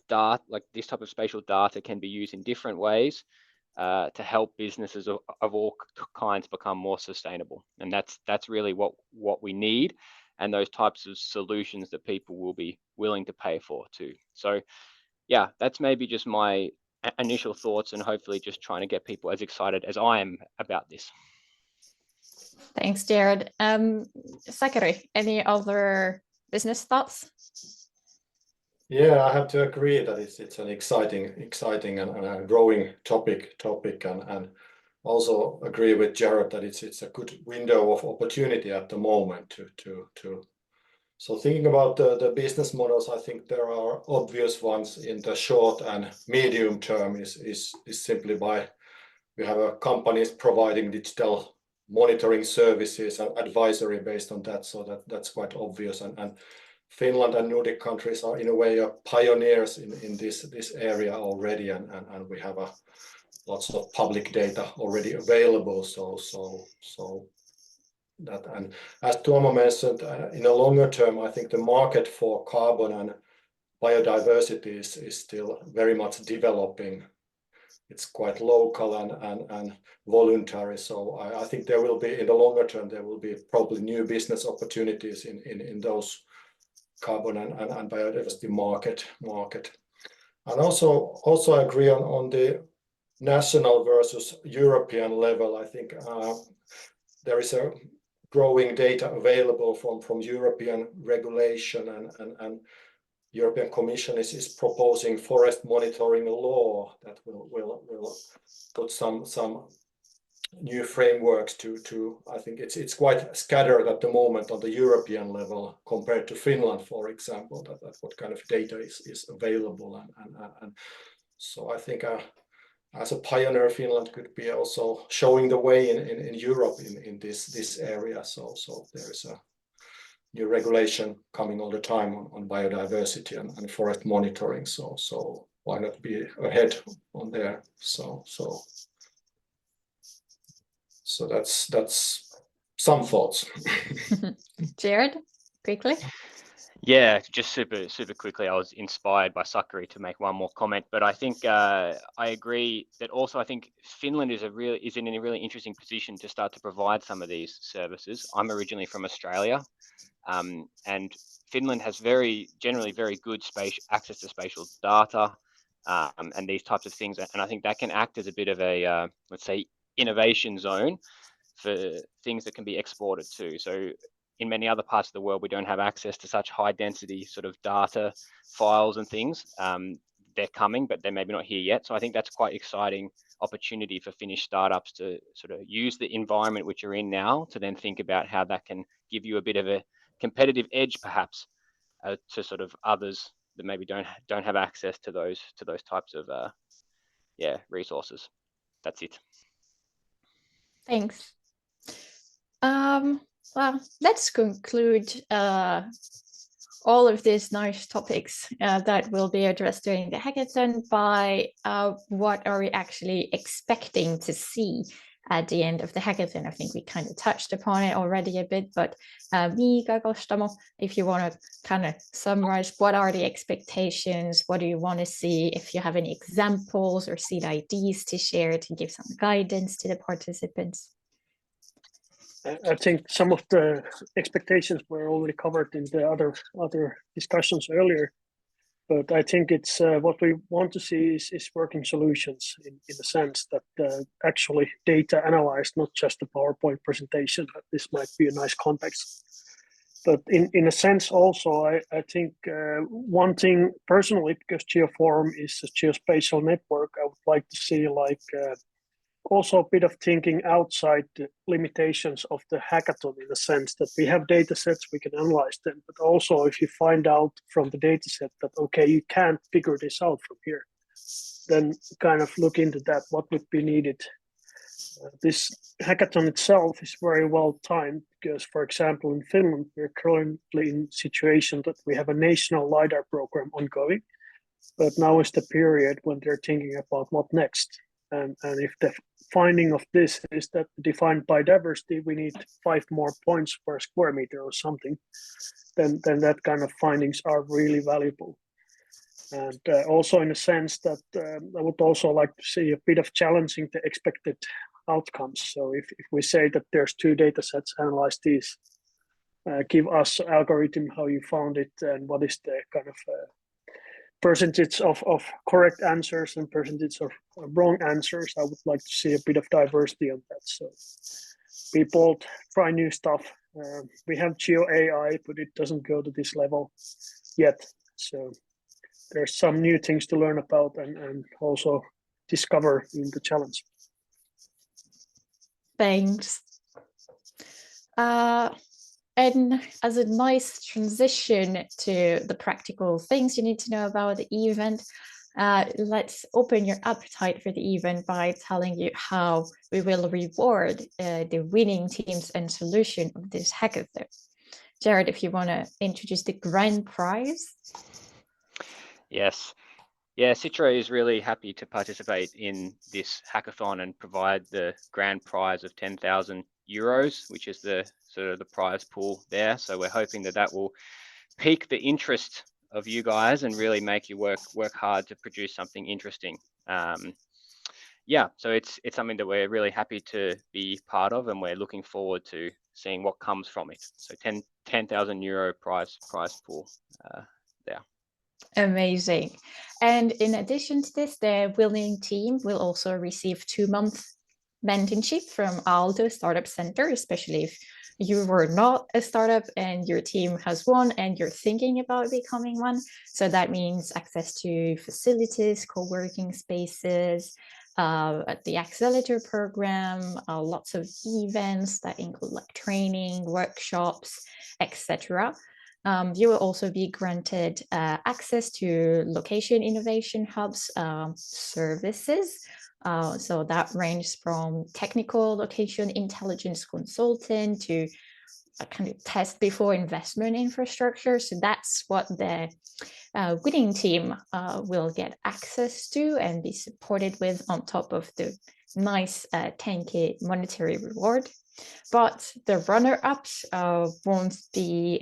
data, like this type of spatial data, can be used in different ways to help businesses of all kinds become more sustainable. And that's really what we need, and those types of solutions that people will be willing to pay for too. So yeah, that's maybe just my initial thoughts, and hopefully just trying to get people as excited as I am about this. Thanks, Jared. Sakari, any other business thoughts? Yeah, I have to agree that it's an exciting and growing topic, and also agree with Jared that it's a good window of opportunity at the moment to. So thinking about the business models, I think there are obvious ones in the short and medium term is simply by we have companies providing digital monitoring services and advisory based on that, so that's quite obvious, and Finland and Nordic countries are in a way pioneers in this area already, and we have lots of public data already available. So that, and as Tuomo mentioned, in a longer term, I think the market for carbon and biodiversity is still very much developing. It's quite local and voluntary. So I think there will be, in the longer term, there will be probably new business opportunities in those carbon and biodiversity market. And also I agree on the national versus European level. I think there is a growing data available from European regulation, and European Commission is proposing forest monitoring law that will put some new frameworks to I think it's quite scattered at the moment on the European level compared to Finland, for example, that what kind of data is available, and so I think as a pioneer, Finland could be also showing the way in Europe in this area. So there is a new regulation coming all the time on biodiversity and forest monitoring. So why not be ahead on there? So that's some thoughts. Jared, quickly. Yeah, just super quickly. I was inspired by Sakari to make one more comment, but I think I agree that also I think Finland is in a really interesting position to start to provide some of these services. I'm originally from Australia, and Finland has generally very good access to spatial data and these types of things, and I think that can act as a bit of a let's say innovation zone for things that can be exported to. So in many other parts of the world, we don't have access to such high density sort of data files and things. They're coming, but they're maybe not here yet. So I think that's quite exciting opportunity for Finnish startups to sort of use the environment which you're in now to then think about how that can give you a bit of a competitive edge, perhaps, to sort of others that maybe don't have access to those types of resources. That's it. Thanks. Well, let's conclude all of these nice topics that will be addressed during the hackathon by what are we actually expecting to see at the end of the hackathon. I think we kind of touched upon it already a bit, but Miika, Kostamo, if you want to kind of summarize, what are the expectations? What do you want to see? If you have any examples or seed ideas to share to give some guidance to the participants. I think some of the expectations were already covered in the other discussions earlier, but I think it's what we want to see is working solutions in the sense that actually data analyzed, not just a PowerPoint presentation. But this might be a nice context. But in a sense also, I think one thing personally, because Geoforum is a geospatial network, I would like to see also a bit of thinking outside the limitations of the hackathon, in the sense that we have data sets, we can analyze them, but also if you find out from the data set that, okay, you can't figure this out from here, then kind of look into that, what would be needed. This hackathon itself is very well timed because, for example, in Finland, we're currently in a situation that we have a national LiDAR program ongoing, but now is the period when they're thinking about what next. And if the finding of this is that defined by diversity, we need 5 more points per square meter or something, then that kind of findings are really valuable. And also in a sense that I would also like to see a bit of challenging the expected outcomes. So if we say that there's 2 data sets, analyze these, give us an algorithm how you found it and what is the kind of percentage of correct answers and percentage of wrong answers. I would like to see a bit of diversity on that. So people try new stuff. We have Geo AI, but it doesn't go to this level yet. So there's some new things to learn about and also discover in the challenge. Thanks. And as a nice transition to the practical things you need to know about the event, let's open your appetite for the event by telling you how we will reward the winning teams and solution of this hackathon. Jared, if you want to introduce the grand prize. Yes. Yeah, Citra is really happy to participate in this hackathon and provide the grand prize of 10,000 euros, which is the sort of the prize pool there. So we're hoping that that will pique the interest of you guys and really make you work hard to produce something interesting. Yeah, so it's something that we're really happy to be part of, and we're looking forward to seeing what comes from it. So 10,000 euro prize pool there. Amazing. And in addition to this, the winning team will also receive 2-month mentorship from Aldo Startup Center, especially if you were not a startup and your team has won and you're thinking about becoming one. So that means access to facilities, co-working spaces, the accelerator program, lots of events that include like training, workshops, etc. You will also be granted access to location innovation hubs services. So that ranges from technical location intelligence consultant to a kind of test before investment infrastructure. So that's what the winning team will get access to and be supported with on top of the nice 10K monetary reward. But the runner-ups won't be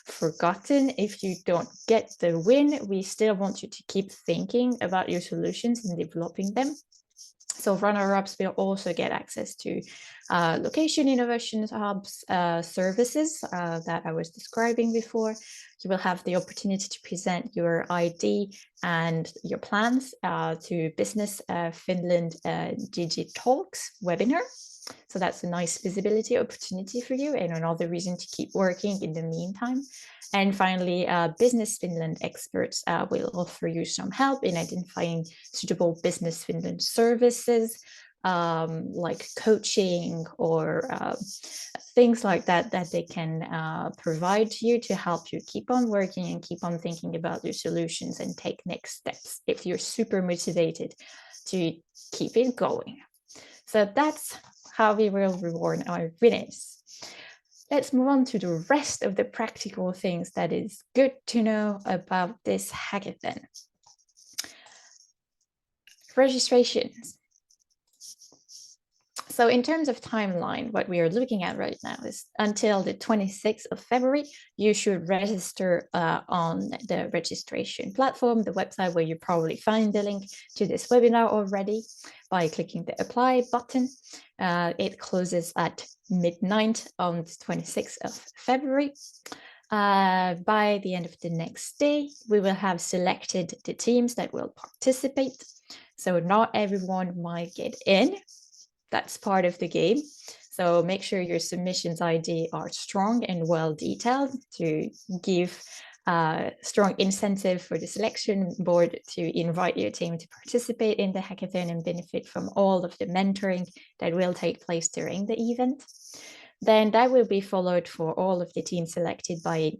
forgotten if you don't get the win. We still want you to keep thinking about your solutions and developing them. So runner-ups will also get access to location innovation hubs services that I was describing before. You will have the opportunity to present your ID and your plans to Business Finland Digitalks webinar. So that's a nice visibility opportunity for you and another reason to keep working in the meantime. And finally, Business Finland experts will offer you some help in identifying suitable Business Finland services, like coaching or things like that they can provide to you to help you keep on working and keep on thinking about your solutions and take next steps if you're super motivated to keep it going. So that's how we will reward our winners. Let's move on to the rest of the practical things that is good to know about this hackathon. Registrations. So in terms of timeline, what we are looking at right now is until the 26th of February, you should register on the registration platform, the website where you probably find the link to this webinar already by clicking the apply button. It closes at midnight on the 26th of February. By the end of the next day, we will have selected the teams that will participate. So not everyone might get in. That's part of the game. So make sure your submissions ID are strong and well detailed to give strong incentive for the selection board to invite your team to participate in the hackathon and benefit from all of the mentoring that will take place during the event. Then that will be followed for all of the teams selected by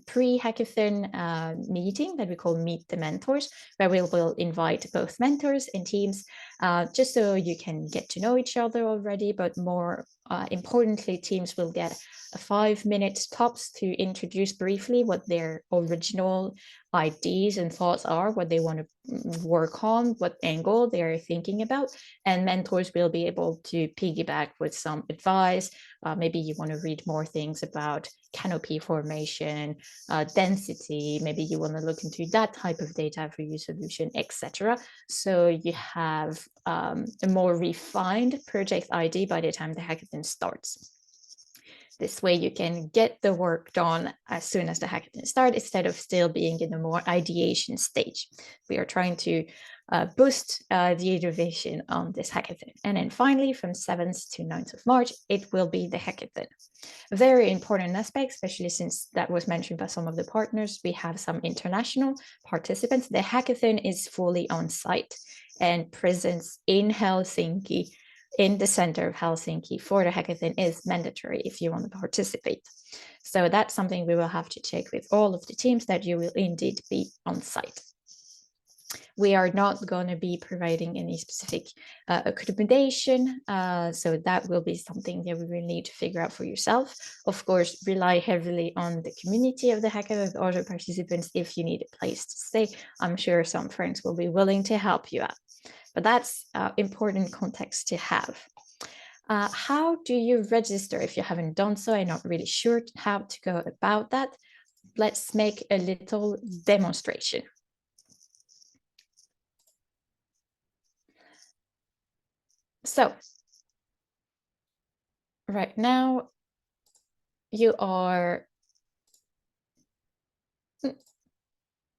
pre-hackathon meeting that we call Meet the Mentors, where we will invite both mentors and teams just so you can get to know each other already, but more importantly, teams will get 5 minutes tops to introduce briefly what their original ideas and thoughts are, what they want to work on, what angle they're thinking about, and mentors will be able to piggyback with some advice. Maybe you want to read more things about canopy formation, density, maybe you want to look into that type of data for your solution, etc. So you have a more refined project ID by the time the hackathon starts. This way you can get the work done as soon as the hackathon starts instead of still being in a more ideation stage. We are trying to boost the innovation on this hackathon. And then finally, from 7th to 9th of March, it will be the hackathon. A very important aspect, especially since that was mentioned by some of the partners, we have some international participants. The hackathon is fully on site and presence in Helsinki, in the center of Helsinki for the hackathon is mandatory if you want to participate. So that's something we will have to check with all of the teams that you will indeed be on site. We are not going to be providing any specific accommodation, so that will be something that we will need to figure out for yourself. Of course, rely heavily on the community of the hackathon, the other participants. If you need a place to stay, I'm sure some friends will be willing to help you out. But that's important context to have. How do you register if you haven't done so? I'm not really sure how to go about that. Let's make a little demonstration. So right now you are,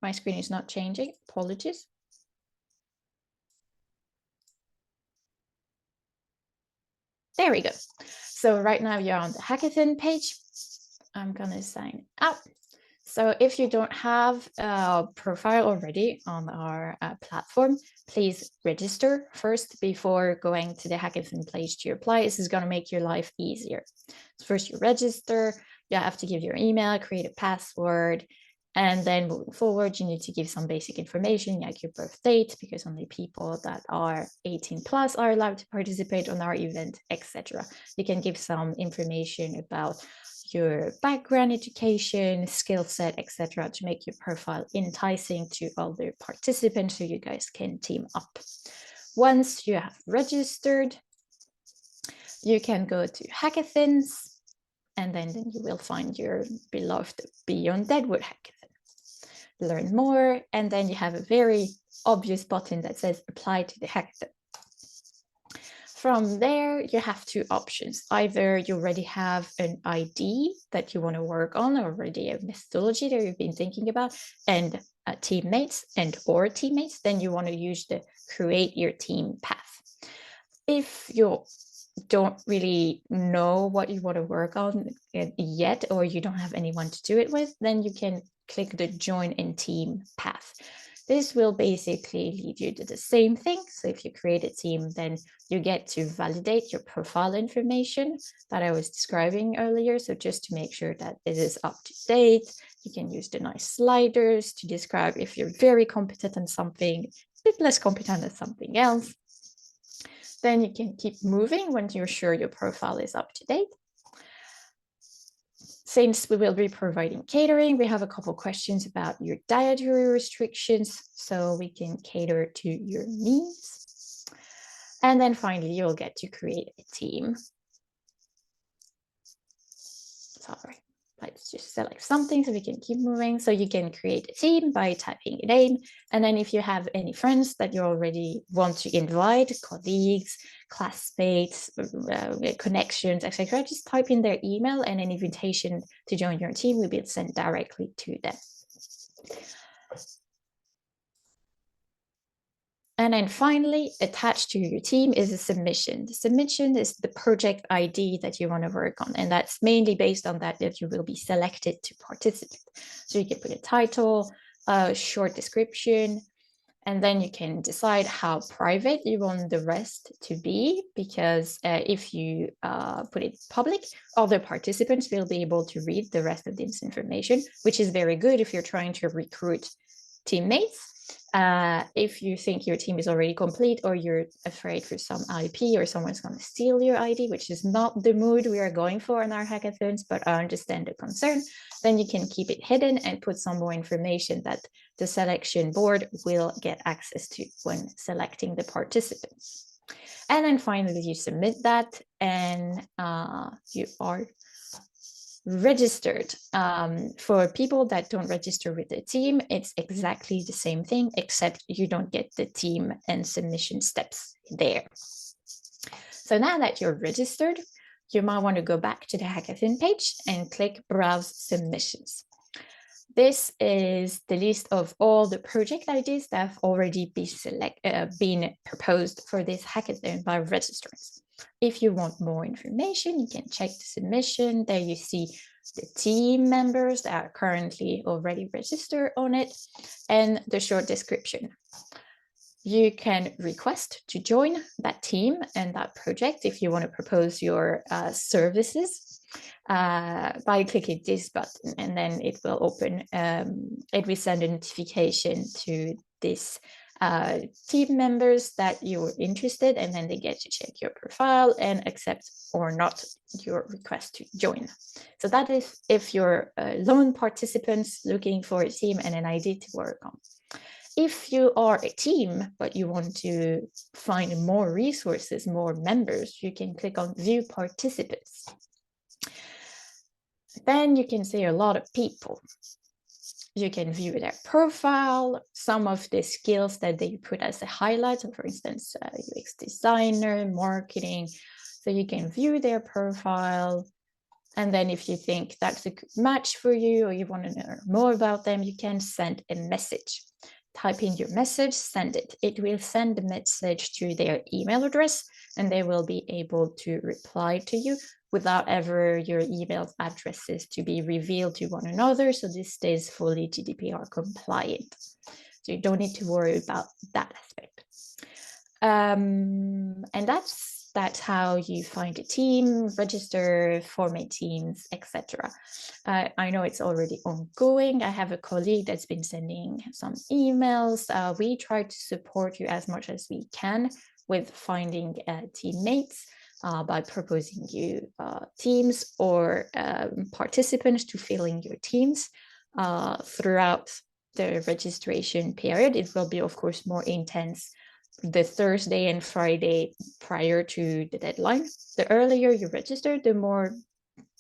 my screen is not changing, apologies. There we go. So right now you're on the hackathon page. I'm gonna sign out. So if you don't have a profile already on our platform, please register first before going to the hackathon page to apply. This is going to make your life easier. So first you register, you have to give your email, create a password, and then moving forward, you need to give some basic information like your birth date, because only people that are 18 plus are allowed to participate on our event, etc. You can give some information about your background, education, skill set, etc., to make your profile enticing to other participants so you guys can team up. Once you have registered, you can go to hackathons, and then you will find your beloved Beyond Deadwood hackathon. Learn more, and then you have a very obvious button that says apply to the hackathon. From there, you have two options. Either you already have an ID that you want to work on, already a methodology that you've been thinking about, and teammates or teammates, then you want to use the create your team path. If you don't really know what you want to work on yet, or you don't have anyone to do it with, then you can click the join in team path. This will basically lead you to the same thing. So if you create a team, then you get to validate your profile information that I was describing earlier. So just to make sure that this is up to date, you can use the nice sliders to describe if you're very competent in something, a bit less competent at something else. Then you can keep moving when you're sure your profile is up to date. Since we will be providing catering, we have a couple questions about your dietary restrictions, so we can cater to your needs. And then finally, you'll get to create a team. Sorry, let's just select something so we can keep moving. So you can create a team by typing a name. And then if you have any friends that you already want to invite, colleagues, classmates, connections, etc., just type in their email, and an invitation to join your team will be sent directly to them. And then finally, attached to your team is a submission. The submission is the project ID that you want to work on, and that's mainly based on that you will be selected to participate. So you can put a title, a short description, and then you can decide how private you want the rest to be, because if you put it public, other participants will be able to read the rest of this information, which is very good if you're trying to recruit teammates. If you think your team is already complete, or you're afraid for some IP or someone's going to steal your ID, which is not the mood we are going for in our hackathons, but I understand the concern, then you can keep it hidden and put some more information that the selection board will get access to when selecting the participants. And then finally, you submit that, and you are registered. For people that don't register with the team, it's exactly the same thing, except you don't get the team and submission steps there. So now that you're registered, you might want to go back to the hackathon page and click Browse Submissions. This is the list of all the project ideas that have already been proposed for this hackathon by registrants. If you want more information, you can check the submission. There you see the team members that are currently already registered on it, and the short description. You can request to join that team and that project if you want to propose your services by clicking this button, and then it will open, it will send a notification to this team members that you're interested, and then they get to check your profile and accept or not your request to join. So that is if you're lone participants looking for a team and an idea to work on. If you are a team, but you want to find more resources, more members, you can click on View Participants. Then you can see a lot of people. You can view their profile, some of the skills that they put as a highlight, so for instance, UX designer, marketing. So you can view their profile. And then if you think that's a good match for you or you want to know more about them, you can send a message. Type in your message, send it. It will send the message to their email address, and they will be able to reply to you without ever your email addresses to be revealed to one another. So this stays fully GDPR compliant. So you don't need to worry about that aspect. And that's how you find a team, register, format teams, etc. I know it's already ongoing. I have a colleague that's been sending some emails. We try to support you as much as we can with finding teammates by proposing you teams or participants to fill in your teams throughout the registration period. It will be, of course, more intense the Thursday and Friday prior to the deadline. The earlier you register, the more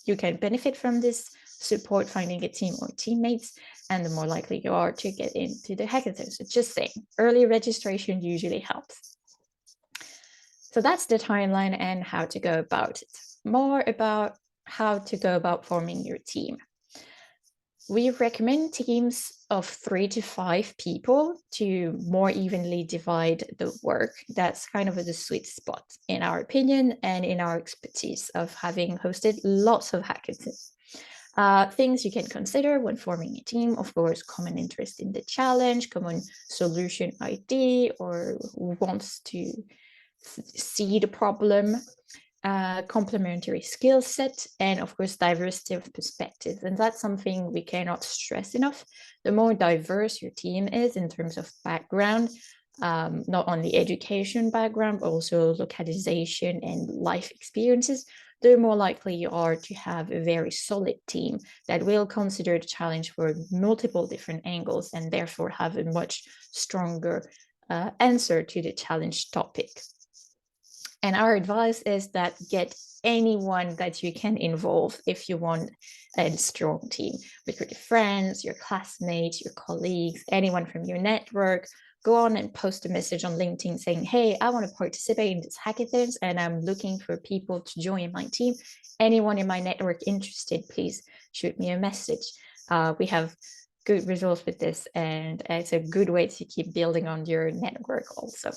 you can benefit from this support, finding a team or teammates, and the more likely you are to get into the hackathon. So just saying, early registration usually helps. So that's the timeline and how to go about it. More about how to go about forming your team. We recommend teams of 3 to 5 people to more evenly divide the work. That's kind of the sweet spot in our opinion and in our expertise of having hosted lots of hackathons. Things you can consider when forming a team, of course, common interest in the challenge, common solution idea, or who wants to see the problem, complementary skill set, and of course diversity of perspectives. And that's something we cannot stress enough. The more diverse your team is in terms of background, not only education background, but also localization and life experiences, the more likely you are to have a very solid team that will consider the challenge for multiple different angles and therefore have a much stronger answer to the challenge topic. And our advice is that get anyone that you can involve if you want a strong team. Recruit your friends, your classmates, your colleagues, anyone from your network. Go on and post a message on LinkedIn saying, hey, I want to participate in this hackathons and I'm looking for people to join my team. Anyone in my network interested, please shoot me a message. We have good results with this, and it's a good way to keep building on your network also.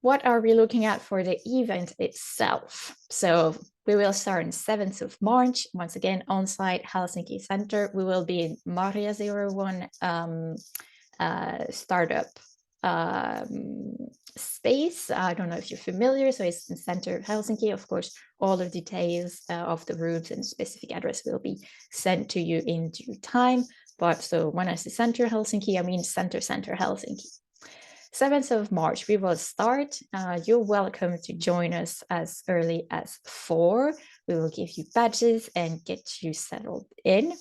What are we looking at for the event itself? So we will start on 7th of March, once again, on-site Helsinki Center. We will be in Maria 01 startup space. I don't know if you're familiar, so it's in the center of Helsinki. Of course, all the details of the routes and specific address will be sent to you in due time. But so when I say center Helsinki, I mean center Helsinki. 7th of March, we will start. You're welcome to join us as early as 4. We will give you badges and get you settled in.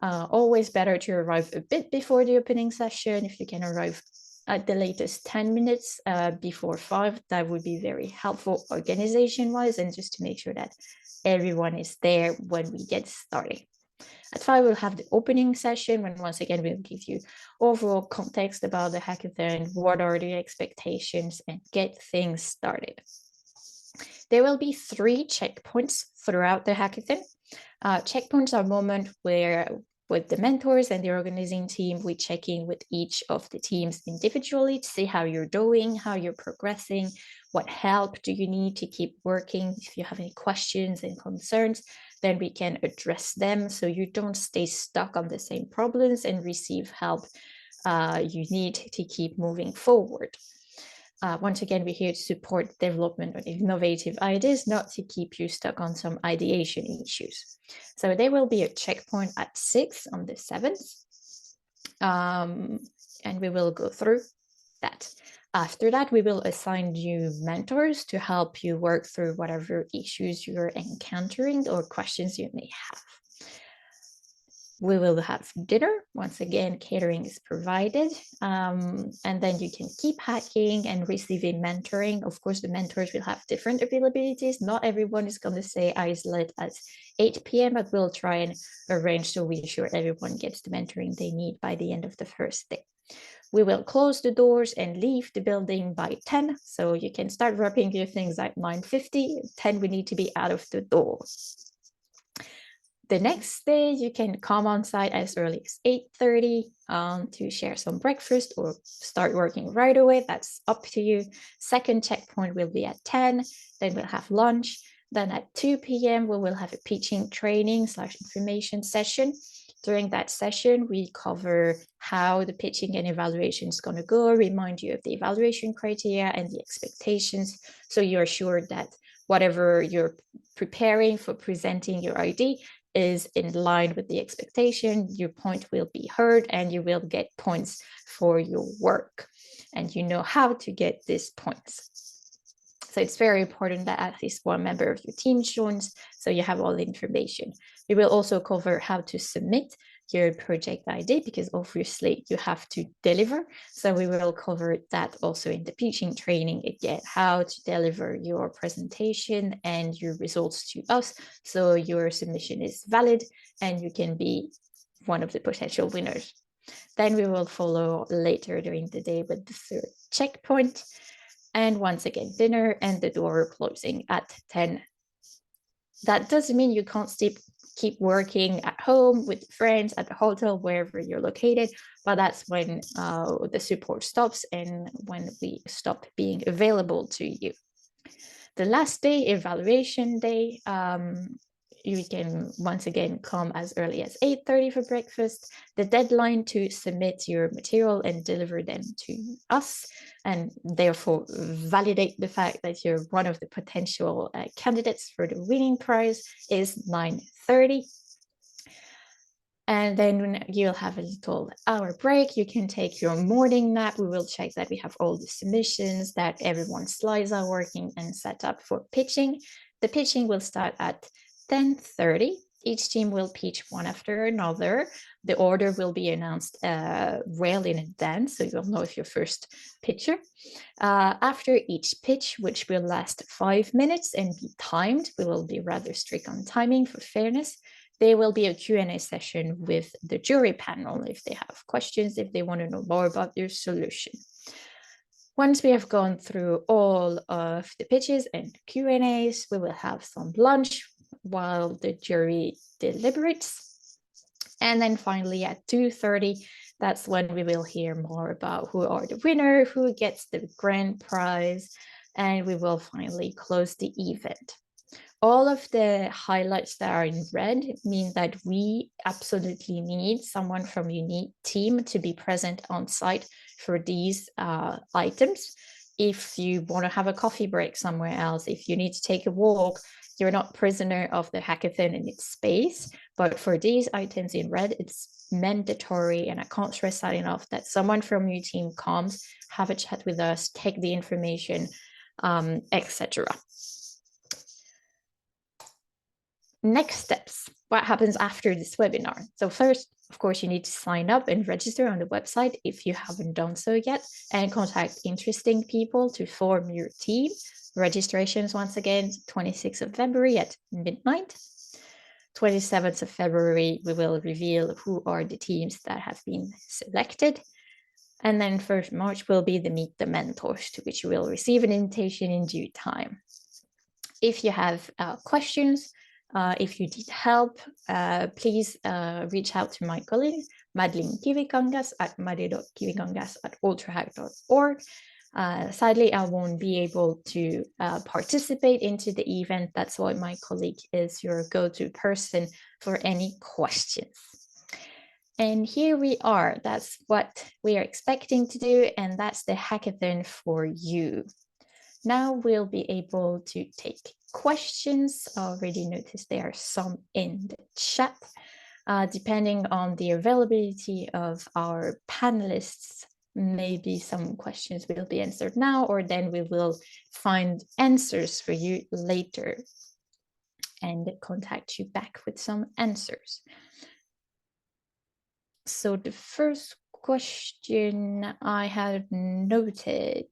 Always better to arrive a bit before the opening session. If you can arrive at the latest 10 minutes before 5, that would be very helpful organization-wise, and just to make sure that everyone is there when we get started. At 5, we'll have the opening session when once again we'll give you overall context about the hackathon, what are the expectations, and get things started. There will be 3 checkpoints throughout the hackathon. Checkpoints are moments where with the mentors and the organizing team, we check in with each of the teams individually to see how you're doing, how you're progressing, what help do you need to keep working. If you have any questions and concerns, then we can address them so you don't stay stuck on the same problems and receive help you need to keep moving forward. Once again, we're here to support development of innovative ideas, not to keep you stuck on some ideation issues. So there will be a checkpoint at 6 on the 7th. and we will go through that. After that, we will assign you mentors to help you work through whatever issues you're encountering or questions you may have. We will have dinner. Once again, catering is provided. And then you can keep hacking and receiving mentoring. Of course, the mentors will have different availabilities. Not everyone is going to say isolate at 8 p.m., but we'll try and arrange so we ensure everyone gets the mentoring they need by the end of the first day. We will close the doors and leave the building by 10. So you can start wrapping your things at 9:50. 10, we need to be out of the door. The next day, you can come on site as early as 8:30 to share some breakfast or start working right away. That's up to you. Second checkpoint will be at 10. Then we'll have lunch. Then at 2 p.m., we will have a pitching training / information session. During that session, we cover how the pitching and evaluation is going to go, remind you of the evaluation criteria and the expectations, so you're sure that whatever you're preparing for presenting your idea is in line with the expectation, your point will be heard and you will get points for your work. And you know how to get these points. So it's very important that at least one member of your team joins, so you have all the information. We will also cover how to submit your project idea, because obviously you have to deliver. So we will cover that also in the pitching training again, how to deliver your presentation and your results to us, so your submission is valid and you can be one of the potential winners. Then we will follow later during the day with the third checkpoint. And once again, dinner and the door closing at 10. That doesn't mean you can't keep working at home with friends, at the hotel, wherever you're located, but that's when the support stops and when we stop being available to you. The last day, evaluation day, you can once again come as early as 8:30 for breakfast. The deadline to submit your material and deliver them to us, and therefore validate the fact that you're one of the potential candidates for the winning prize, is 9:30. And then you'll have a little hour break. You can take your morning nap. We will check that we have all the submissions, that everyone's slides are working and set up for pitching. The pitching will start at 10:30. Each team will pitch one after another. The order will be announced well in advance, so you'll know if you're first pitcher. After each pitch, which will last 5 minutes and be timed, we will be rather strict on timing for fairness. There will be a Q&A session with the jury panel if they have questions, if they want to know more about your solution. Once we have gone through all of the pitches and Q&As, we will have some lunch while the jury deliberates. And then finally at 2:30, that's when we will hear more about who are the winner, who gets the grand prize, and we will finally close the event. All of the highlights that are in red mean that we absolutely need someone from your team to be present on site for these items. If you want to have a coffee break somewhere else, if you need to take a walk, you're not prisoner of the hackathon and its space. But for these items in red, it's mandatory, and I can't stress that enough, that someone from your team comes, have a chat with us, take the information, etc. Next steps, what happens after this webinar? So first, of course, you need to sign up and register on the website if you haven't done so yet, and contact interesting people to form your team. Registrations, once again, 26th of February at midnight. 27th of February, we will reveal who are the teams that have been selected. And then 1st March will be the Meet the Mentors, to which you will receive an invitation in due time. If you have questions, if you need help, please reach out to my colleague, Madeline Kivikangas at madi.kivikangas@ultrahack.org. Sadly, I won't be able to participate into the event. That's why my colleague is your go-to person for any questions. And here we are. That's what we are expecting to do, and that's the hackathon for you. Now we'll be able to take questions. I already noticed there are some in the chat. Depending on the availability of our panelists, maybe some questions will be answered now, or then we will find answers for you later and contact you back with some answers. So the first question I had noted,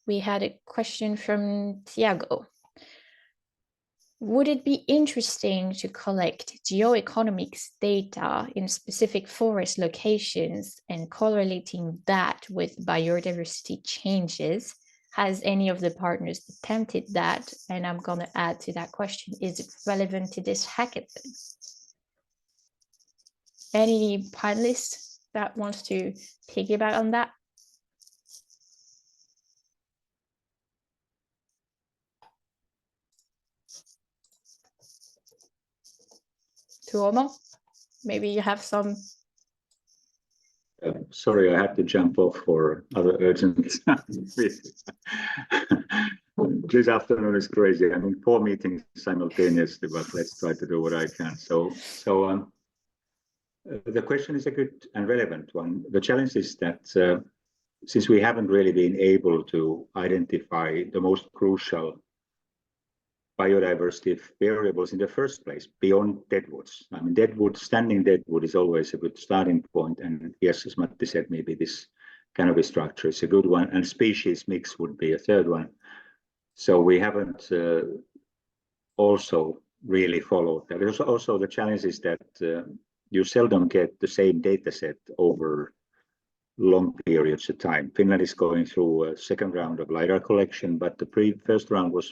we had a question from Tiago. Would it be interesting to collect geoeconomics data in specific forest locations and correlating that with biodiversity changes? Has any of the partners attempted that? And I'm going to add to that question, is it relevant to this hackathon? Any panelists that wants to piggyback on that? Tuomo, maybe you have some. Sorry, I had to jump off for other urgent. This afternoon is crazy. I'm in 4 meetings simultaneously, but let's try to do what I can. So the question is a good and relevant one. The challenge is that since we haven't really been able to identify the most crucial biodiversity variables in the first place beyond deadwoods. I mean, standing deadwood is always a good starting point. And yes, as Matti said, maybe this canopy structure is a good one, and species mix would be a third one. So we haven't also really followed that. There's also the challenge is that you seldom get the same data set over long periods of time. Finland is going through a second round of LiDAR collection, but the first round was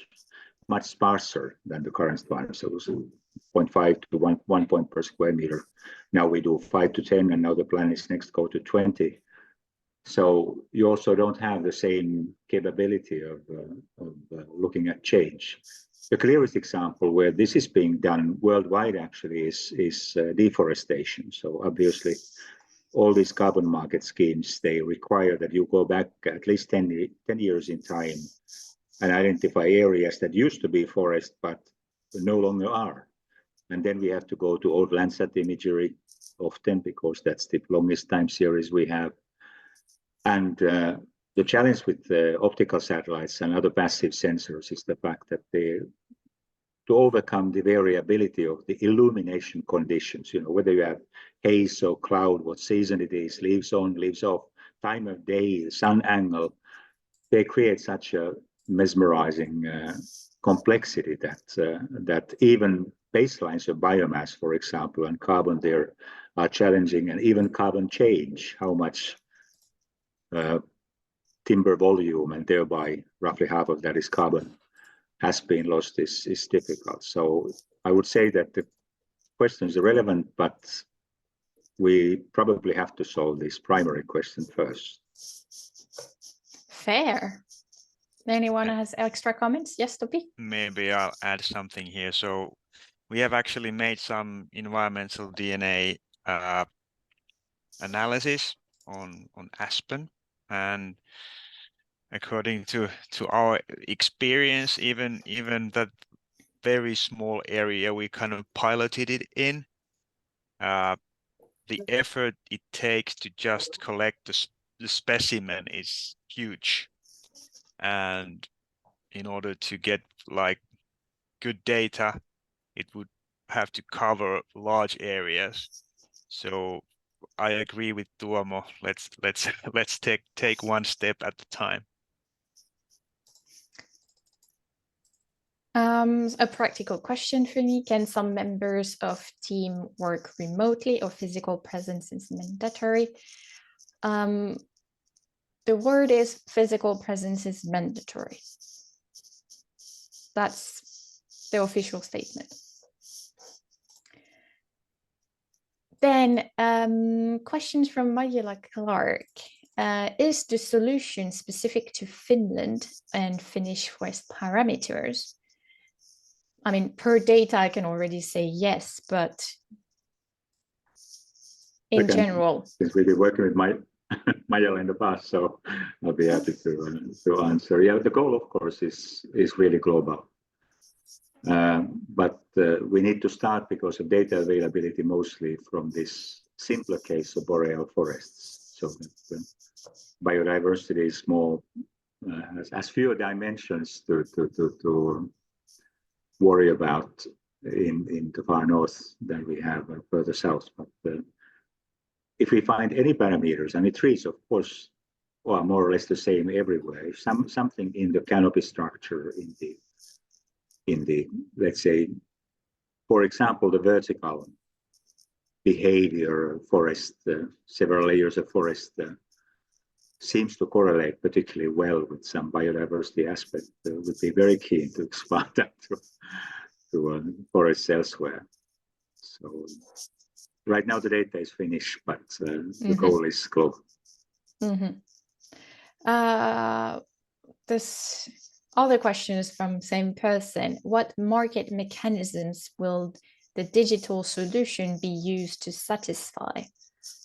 much sparser than the current one. So it was 0.5 to 1 point per square meter. Now we do 5 to 10, and now the plan is next go to 20. So you also don't have the same capability of looking at change. The clearest example where this is being done worldwide actually is deforestation. So obviously, all these carbon market schemes, they require that you go back at least 10 years in time and identify areas that used to be forest, but no longer are. And then we have to go to old Landsat imagery often, because that's the longest time series we have. And the challenge with the optical satellites and other passive sensors is the fact that to overcome the variability of the illumination conditions, whether you have haze or cloud, what season it is, leaves on, leaves off, time of day, sun angle, they create such a mesmerizing complexity that even baselines of biomass, for example, and carbon there are challenging, and even carbon change, how much timber volume, and thereby roughly half of that is carbon, has been lost is difficult. So I would say that the question is relevant, but we probably have to solve this primary question first. Fair. Anyone has extra comments? Yes, Topi? Maybe I'll add something here. So we have actually made some environmental DNA analysis on aspen, and according to our experience, even that very small area we kind of piloted it in, the effort it takes to just collect the specimen is huge, and in order to get like good data, it would have to cover large areas. So I agree with Tuomo. Let's take one step at a time. A practical question for me: can some members of team work remotely, or physical presence is mandatory? The word is physical presence is mandatory. That's the official statement. Then questions from Majula Clark. Is the solution specific to Finland and Finnish forest parameters? I mean, per data, I can already say yes, but in general. Since we've been working with Majala in the past, so I'll be happy to answer. Yeah, the goal, of course, is really global. But we need to start because of data availability mostly from this simpler case of boreal forests. So that biodiversity is more, has fewer dimensions to worry about in the far north than we have further south. But if we find any parameters, I mean, trees, of course, are more or less the same everywhere. If something in the canopy structure, in the, let's say, for example, the vertical behavior of forest, several layers of forest seems to correlate particularly well with some biodiversity aspect, would be very keen to expand that to forests elsewhere. So right now the data is finished, but the goal is global. This other question is from same person. What market mechanisms will the digital solution be used to satisfy?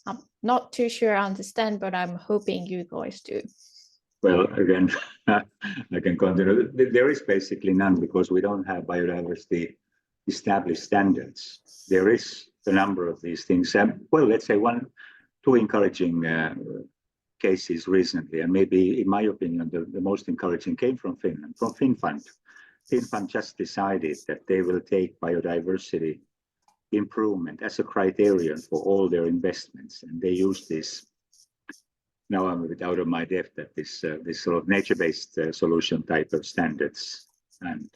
I'm not too sure I understand, but I'm hoping you guys do. Well, again, I can continue. There is basically none because we don't have biodiversity established standards. There is a number of these things. Well, let's say two encouraging cases recently, and maybe in my opinion, the most encouraging came from Finland, from FinFund. FinFund just decided that they will take biodiversity improvement as a criterion for all their investments, and they use this. Now I'm a bit out of my depth at this sort of nature-based solution type of standards. And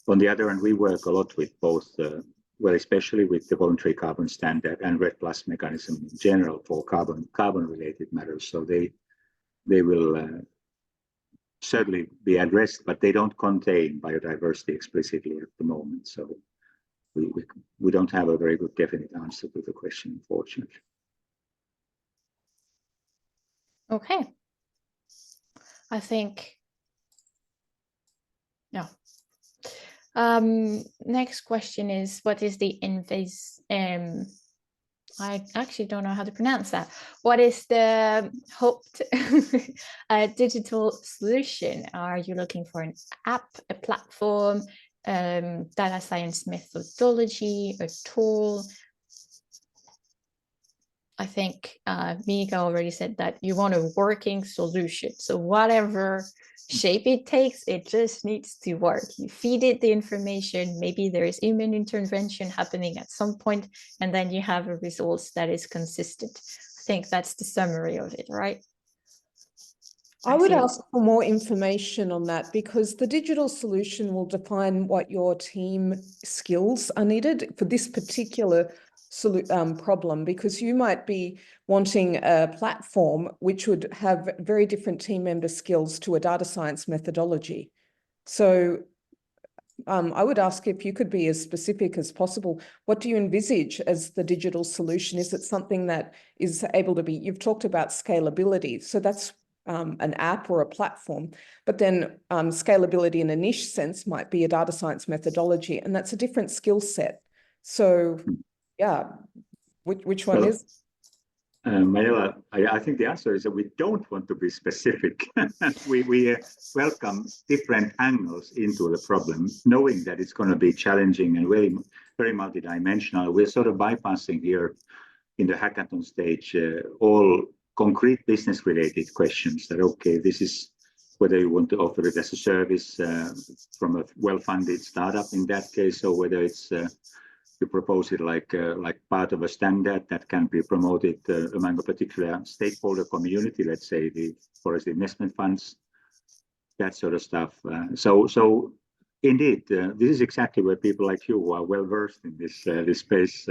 on the other hand, we work a lot with both, well, especially with the voluntary carbon standard and RED+ mechanism in general for carbon-related matters. So they will certainly be addressed, but they don't contain biodiversity explicitly at the moment. So we don't have a very good definite answer to the question, unfortunately. Okay. I think, yeah. Next question is, what is the I actually don't know how to pronounce that. What is the hoped digital solution? Are you looking for an app, a platform, data science methodology, a tool? I think Mika already said that you want a working solution. So whatever shape it takes, it just needs to work. You feed it the information, maybe there is human intervention happening at some point, and then you have a result that is consistent. I think that's the summary of it, right? I would ask for more information on that, because the digital solution will define what your team skills are needed for this particular problem, because you might be wanting a platform which would have very different team member skills to a data science methodology. So I would ask if you could be as specific as possible. What do you envisage as the digital solution? Is it something that is able to be, you've talked about scalability, so that's an app or a platform, but then scalability in a niche sense might be a data science methodology, and that's a different skill set. So yeah, which one is? Manuela, I think the answer is that we don't want to be specific. we welcome different angles into the problem, knowing that it's going to be challenging and very, very multidimensional. We're sort of bypassing here in the hackathon stage all concrete business related questions that, okay, this is whether you want to offer it as a service from a well-funded startup in that case, or whether it's you propose it like part of a standard that can be promoted among a particular stakeholder community, let's say the forest investment funds, that sort of stuff. So indeed, this is exactly where people like you who are well versed in this space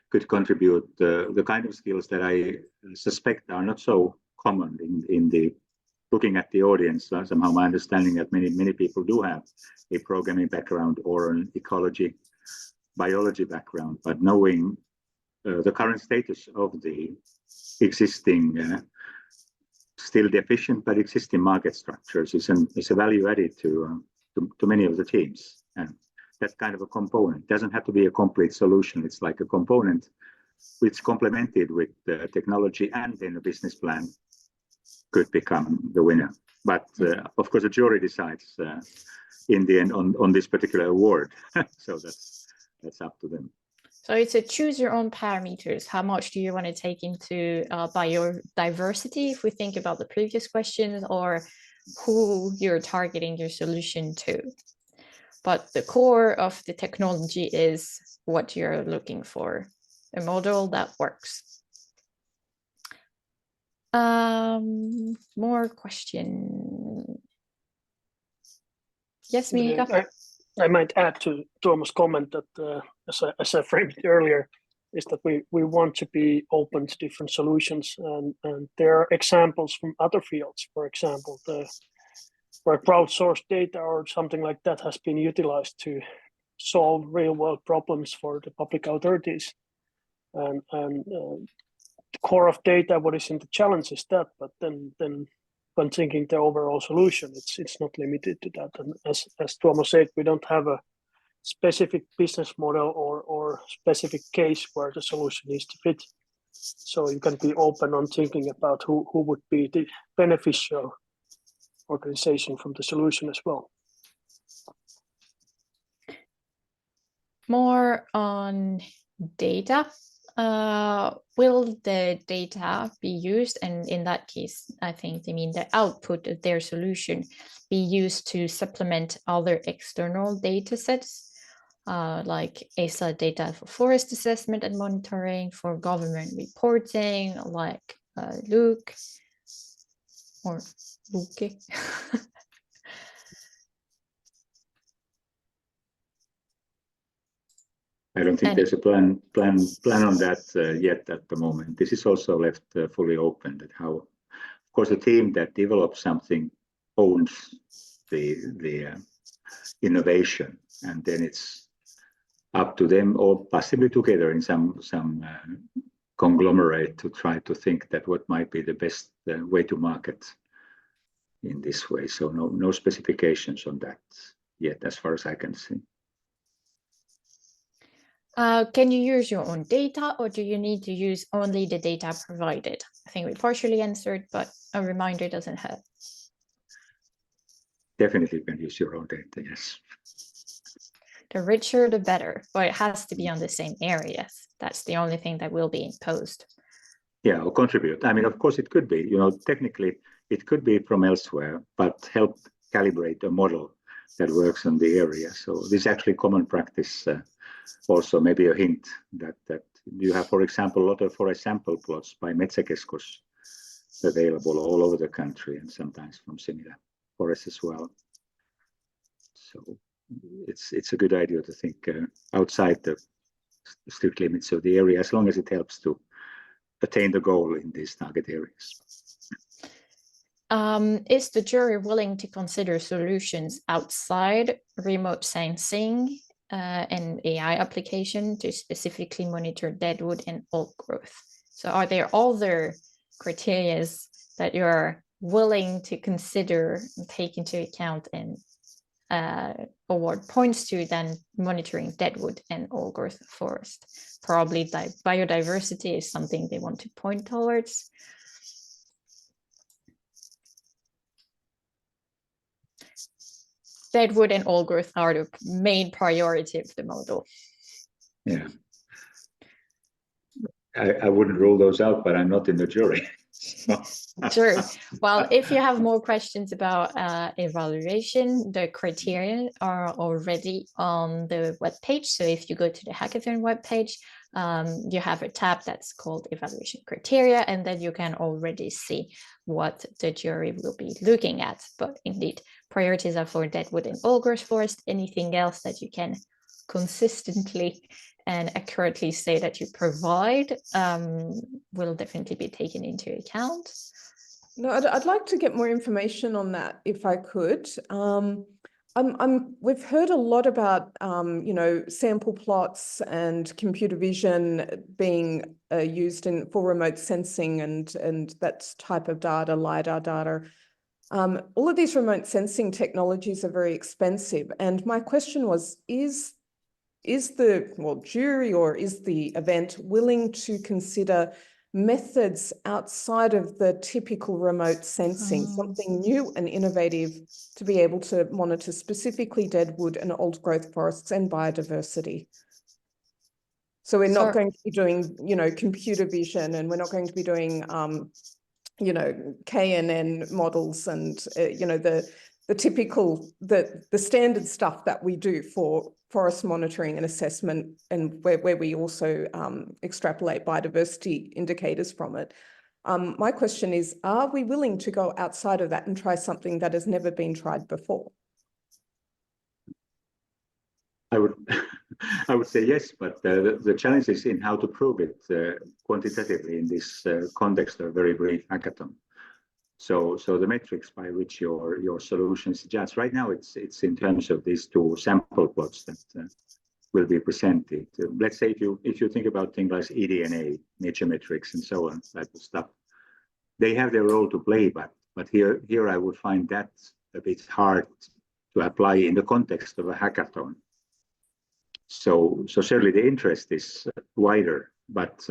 could contribute the kind of skills that I suspect are not so common in the looking at the audience. Somehow my understanding that many people do have a programming background or an ecology, biology background, but knowing the current status of the existing, still deficient but existing market structures is a value added to many of the teams. And that's kind of a component. It doesn't have to be a complete solution. It's like a component which complemented with the technology and then a business plan could become the winner. But of course, the jury decides in the end on this particular award. So that's up to them. So it's a choose your own parameters. How much do you want to take into biodiversity, if we think about the previous questions, or who you're targeting your solution to? But the core of the technology is what you're looking for, a model that works. More question. Yes, Mika? I might add to Tuomas' comment that, as I framed it earlier, is that we want to be open to different solutions, and there are examples from other fields. For example, where crowdsourced data or something like that has been utilized to solve real-world problems for the public authorities, and the core of data, what is in the challenge is that, but then when thinking the overall solution, it's not limited to that. And as Tuomas said, we don't have a specific business model or specific case where the solution needs to fit. So you can be open on thinking about who would be the beneficial organization from the solution as well. More on data. Will the data be used, and in that case, I think they mean the output of their solution, be used to supplement other external data sets, like ESA data for forest assessment and monitoring, for government reporting, like Luke or Luke. I don't think there's a plan on that yet at the moment. This is also left fully open. That how, of course, the team that develops something owns the innovation, and then it's up to them, or possibly together in some conglomerate, to try to think that what might be the best way to market in this way. So no specifications on that yet, as far as I can see. Can you use your own data, or do you need to use only the data provided? I think we partially answered, but a reminder doesn't hurt. Definitely can use your own data, yes. The richer, the better, but it has to be on the same areas. That's the only thing that will be imposed. Yeah, or contribute. I mean, of course, it could be, technically, it could be from elsewhere, but help calibrate a model that works on the area. So this is actually common practice. Also, maybe a hint that you have, for example, a lot of forest sample plots by Metsäkeskus available all over the country, and sometimes from similar forests as well. So it's a good idea to think outside the strict limits of the area, as long as it helps to attain the goal in these target areas. Is the jury willing to consider solutions outside remote sensing and AI application to specifically monitor deadwood and old growth? So are there other criteria that you're willing to consider and take into account and award points to than monitoring deadwood and old growth forest? Probably biodiversity is something they want to point towards. Deadwood and old growth are the main priority of the model. Yeah. I wouldn't rule those out, but I'm not in the jury. Sure. Well, if you have more questions about evaluation, the criteria are already on the webpage. So if you go to the Hackathon webpage, you have a tab that's called evaluation criteria, and then you can already see what the jury will be looking at. But indeed, priorities are for deadwood and old growth forest. Anything else that you can consistently and accurately say that you provide will definitely be taken into account. No, I'd like to get more information on that if I could. We've heard a lot about sample plots and computer vision being used for remote sensing and that type of data, LiDAR data. All of these remote sensing technologies are very expensive, and my question was: is the jury or is the event willing to consider methods outside of the typical remote sensing, something new and innovative to be able to monitor specifically deadwood and old growth forests and biodiversity. So we're not going to be doing, you know, computer vision, and we're not going to be doing, you know, KNN models and, you know, the typical, the standard stuff that we do for forest monitoring and assessment, and where we also extrapolate biodiversity indicators from it. My question is, are we willing to go outside of that and try something that has never been tried before? I would say yes, but the challenge is in how to prove it quantitatively in this context of a very brief hackathon. So the metrics by which your solution is judged right now, it's in terms of these two sample plots that will be presented. Let's say if you think about things like eDNA, nature metrics, and so on, type of stuff, they have their role to play, but here I would find that a bit hard to apply in the context of a hackathon. So certainly the interest is wider, but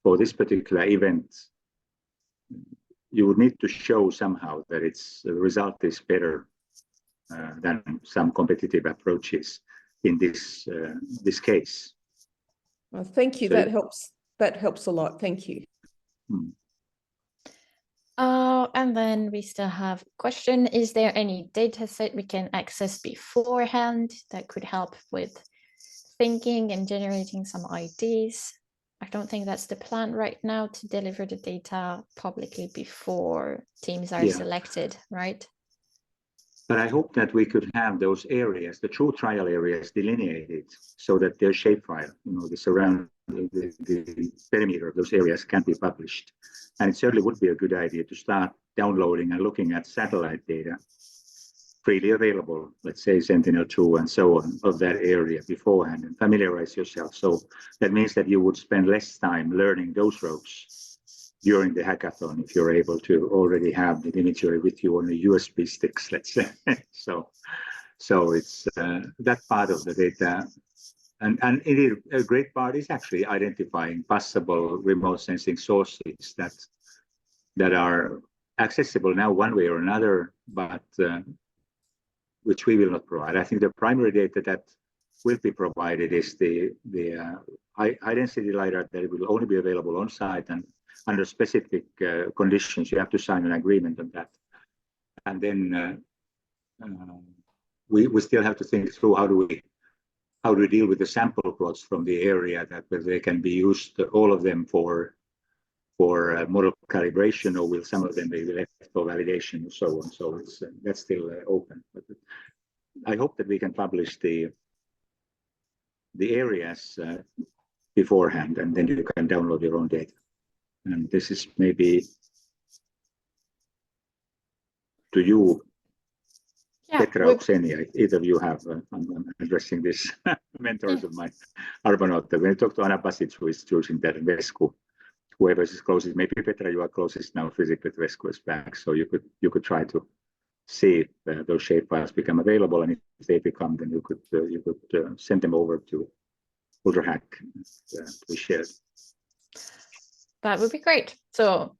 for this particular event, you would need to show somehow that the result is better than some competitive approaches in this case. Well, thank you. So, that helps a lot. Thank you. And then we still have a question. Is there any data set we can access beforehand that could help with thinking and generating some ideas? I don't think that's the plan right now, to deliver the data publicly before teams are selected, right? But I hope that we could have those areas, the true trial areas, delineated so that their shapefile, you know, the surrounding, the perimeter of those areas can be published. And it certainly would be a good idea to start downloading and looking at satellite data freely available, let's say Sentinel-2 and so on, of that area beforehand, and familiarize yourself. So that means that you would spend less time learning those ropes during the hackathon if you're able to already have the imagery with you on the USB sticks, let's say. So it's that part of the data. And indeed, a great part is actually identifying possible remote sensing sources that are accessible now one way or another, but which we will not provide. I think the primary data that will be provided is the high density LiDAR that will only be available on site and under specific conditions. You have to sign an agreement on that. And then we still have to think through how do we deal with the sample plots from the area that they can be used, all of them for model calibration, or will some of them be left for validation and so on. So that's still open. But I hope that we can publish the areas beforehand, and then you can download your own data. And this is maybe to you, Petra or Xenia, either of you have, I'm addressing this mentors of mine, Arbonaut. When you talk to Anna Basic, who is choosing that Vesku, whoever is closest, maybe Petra, you are closest now physically to Vesku's back, so you could try to see if those shapefiles become available, and if they become, then you could send them over to UltraHack to be shared. That would be great. So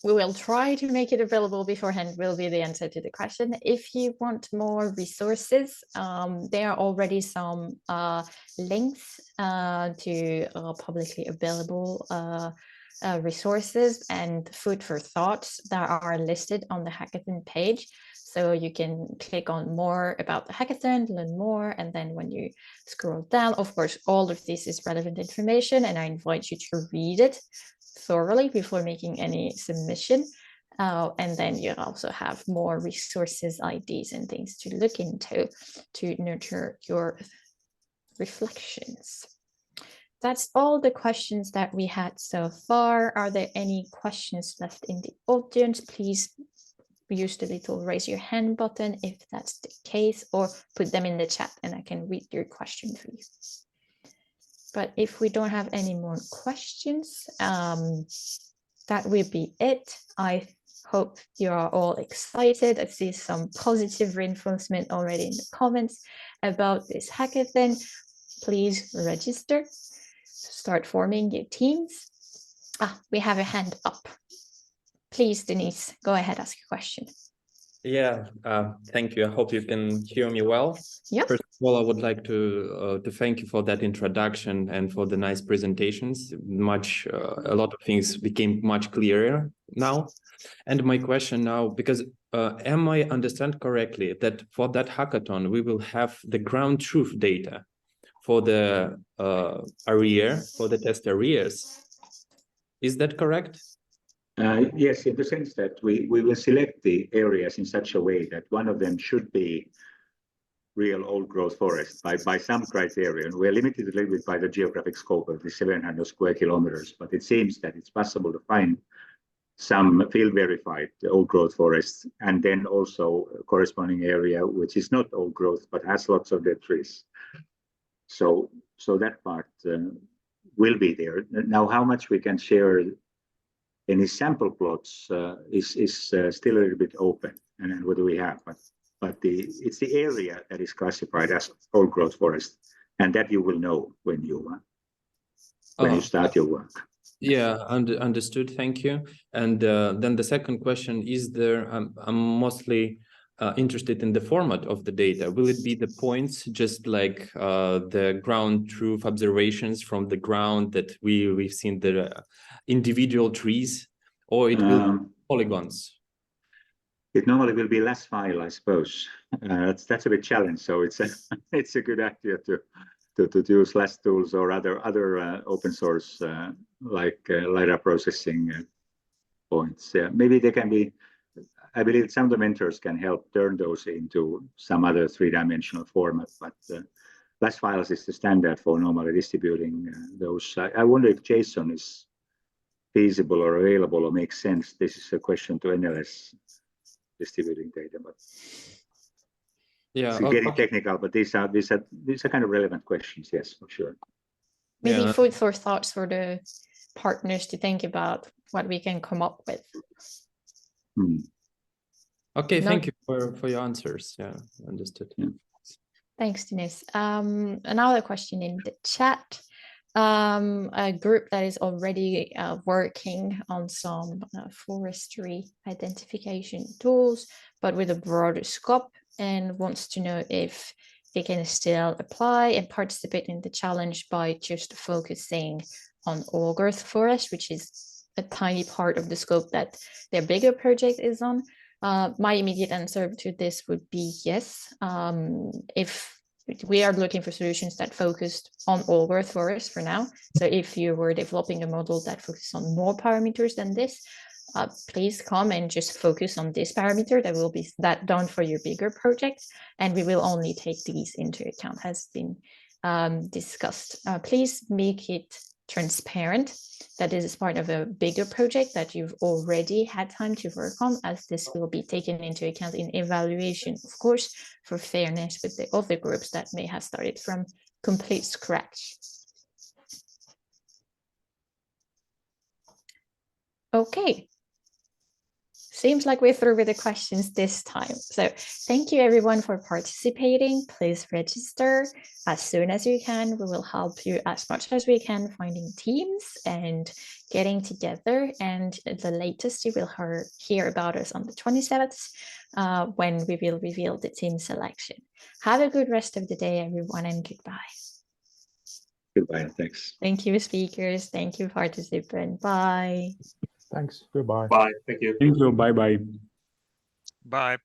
we will try to make it available beforehand, will be the answer to the question. If you want more resources, there are already some links to publicly available resources and food for thought that are listed on the Hackathon page. So you can click on more about the hackathon, learn more, and then when you scroll down, of course, all of this is relevant information, and I invite you to read it thoroughly before making any submission. And then you also have more resources, IDs, and things to look into to nurture your reflections. That's all the questions that we had so far. Are there any questions left in the audience? Please use the little raise your hand button if that's the case, or put them in the chat and I can read your question for you. But if we don't have any more questions, that will be it. I hope you are all excited. I see some positive reinforcement already in the comments about this hackathon. Please register, start forming your teams. We have a hand up. Please, Denise, go ahead, ask your question. Yeah, thank you. I hope you can hear me well. Yep. First of all, I would like to thank you for that introduction and for the nice presentations. A lot of things became much clearer now. And my question now, because am I understand correctly that for that hackathon, we will have the ground truth data for the for the test arrears? Is that correct? Yes, in the sense that we will select the areas in such a way that one of them should be real old growth forest by some criteria. And we're limited a little bit by the geographic scope of the 700 square kilometers, but it seems that it's possible to find some field verified old growth forests, and then also a corresponding area which is not old growth but has lots of dead trees. So that part will be there. Now, how much we can share any sample plots is still a little bit open, and what do we have? But it's the area that is classified as old growth forest, and that you will know when you start your work. Yeah, understood. Thank you. And then the second question is there. I'm mostly interested in the format of the data. Will it be the points, just like the ground truth observations from the ground that we've seen the individual trees, or it will be polygons? It normally will be less file, I suppose. That's a bit challenge. So it's a good idea to use less tools or other open source like LiDAR processing points. Maybe they can be. I believe some of the mentors can help turn those into some other three-dimensional format, but less files is the standard for normally distributing those. I wonder if JSON is feasible or available or makes sense. This is a question to NLS distributing data, but yeah, it's getting technical. But these are kind of relevant questions. Yes, for sure. Maybe food for thoughts for the partners to think about what we can come up with. Okay, thank you for your answers. Yeah, understood. Yeah. Thanks, Denise. Another question in the chat. A group that is already working on some forestry identification tools, but with a broader scope, and wants to know if they can still apply and participate in the challenge by just focusing on old growth forest, which is a tiny part of the scope that their bigger project is on. My immediate answer to this would be yes. If we are looking for solutions that focused on old growth forest for now. So if you were developing a model that focuses on more parameters than this, please come and just focus on this parameter that will be done for your bigger project. And we will only take these into account as been discussed. Please make it transparent that this is part of a bigger project that you've already had time to work on, as this will be taken into account in evaluation, of course, for fairness with the other groups that may have started from complete scratch. Okay. Seems like we're through with the questions this time. So thank you everyone for participating. Please register as soon as you can. We will help you as much as we can finding teams and getting together. And the latest you will hear about us on the 27th when we will reveal the team selection. Have a good rest of the day, everyone, and goodbye. Goodbye, thanks. Thank you, speakers. Thank you, participants. Bye. Thanks. Goodbye. Bye. Thank you. Thank you. Bye-bye. Bye.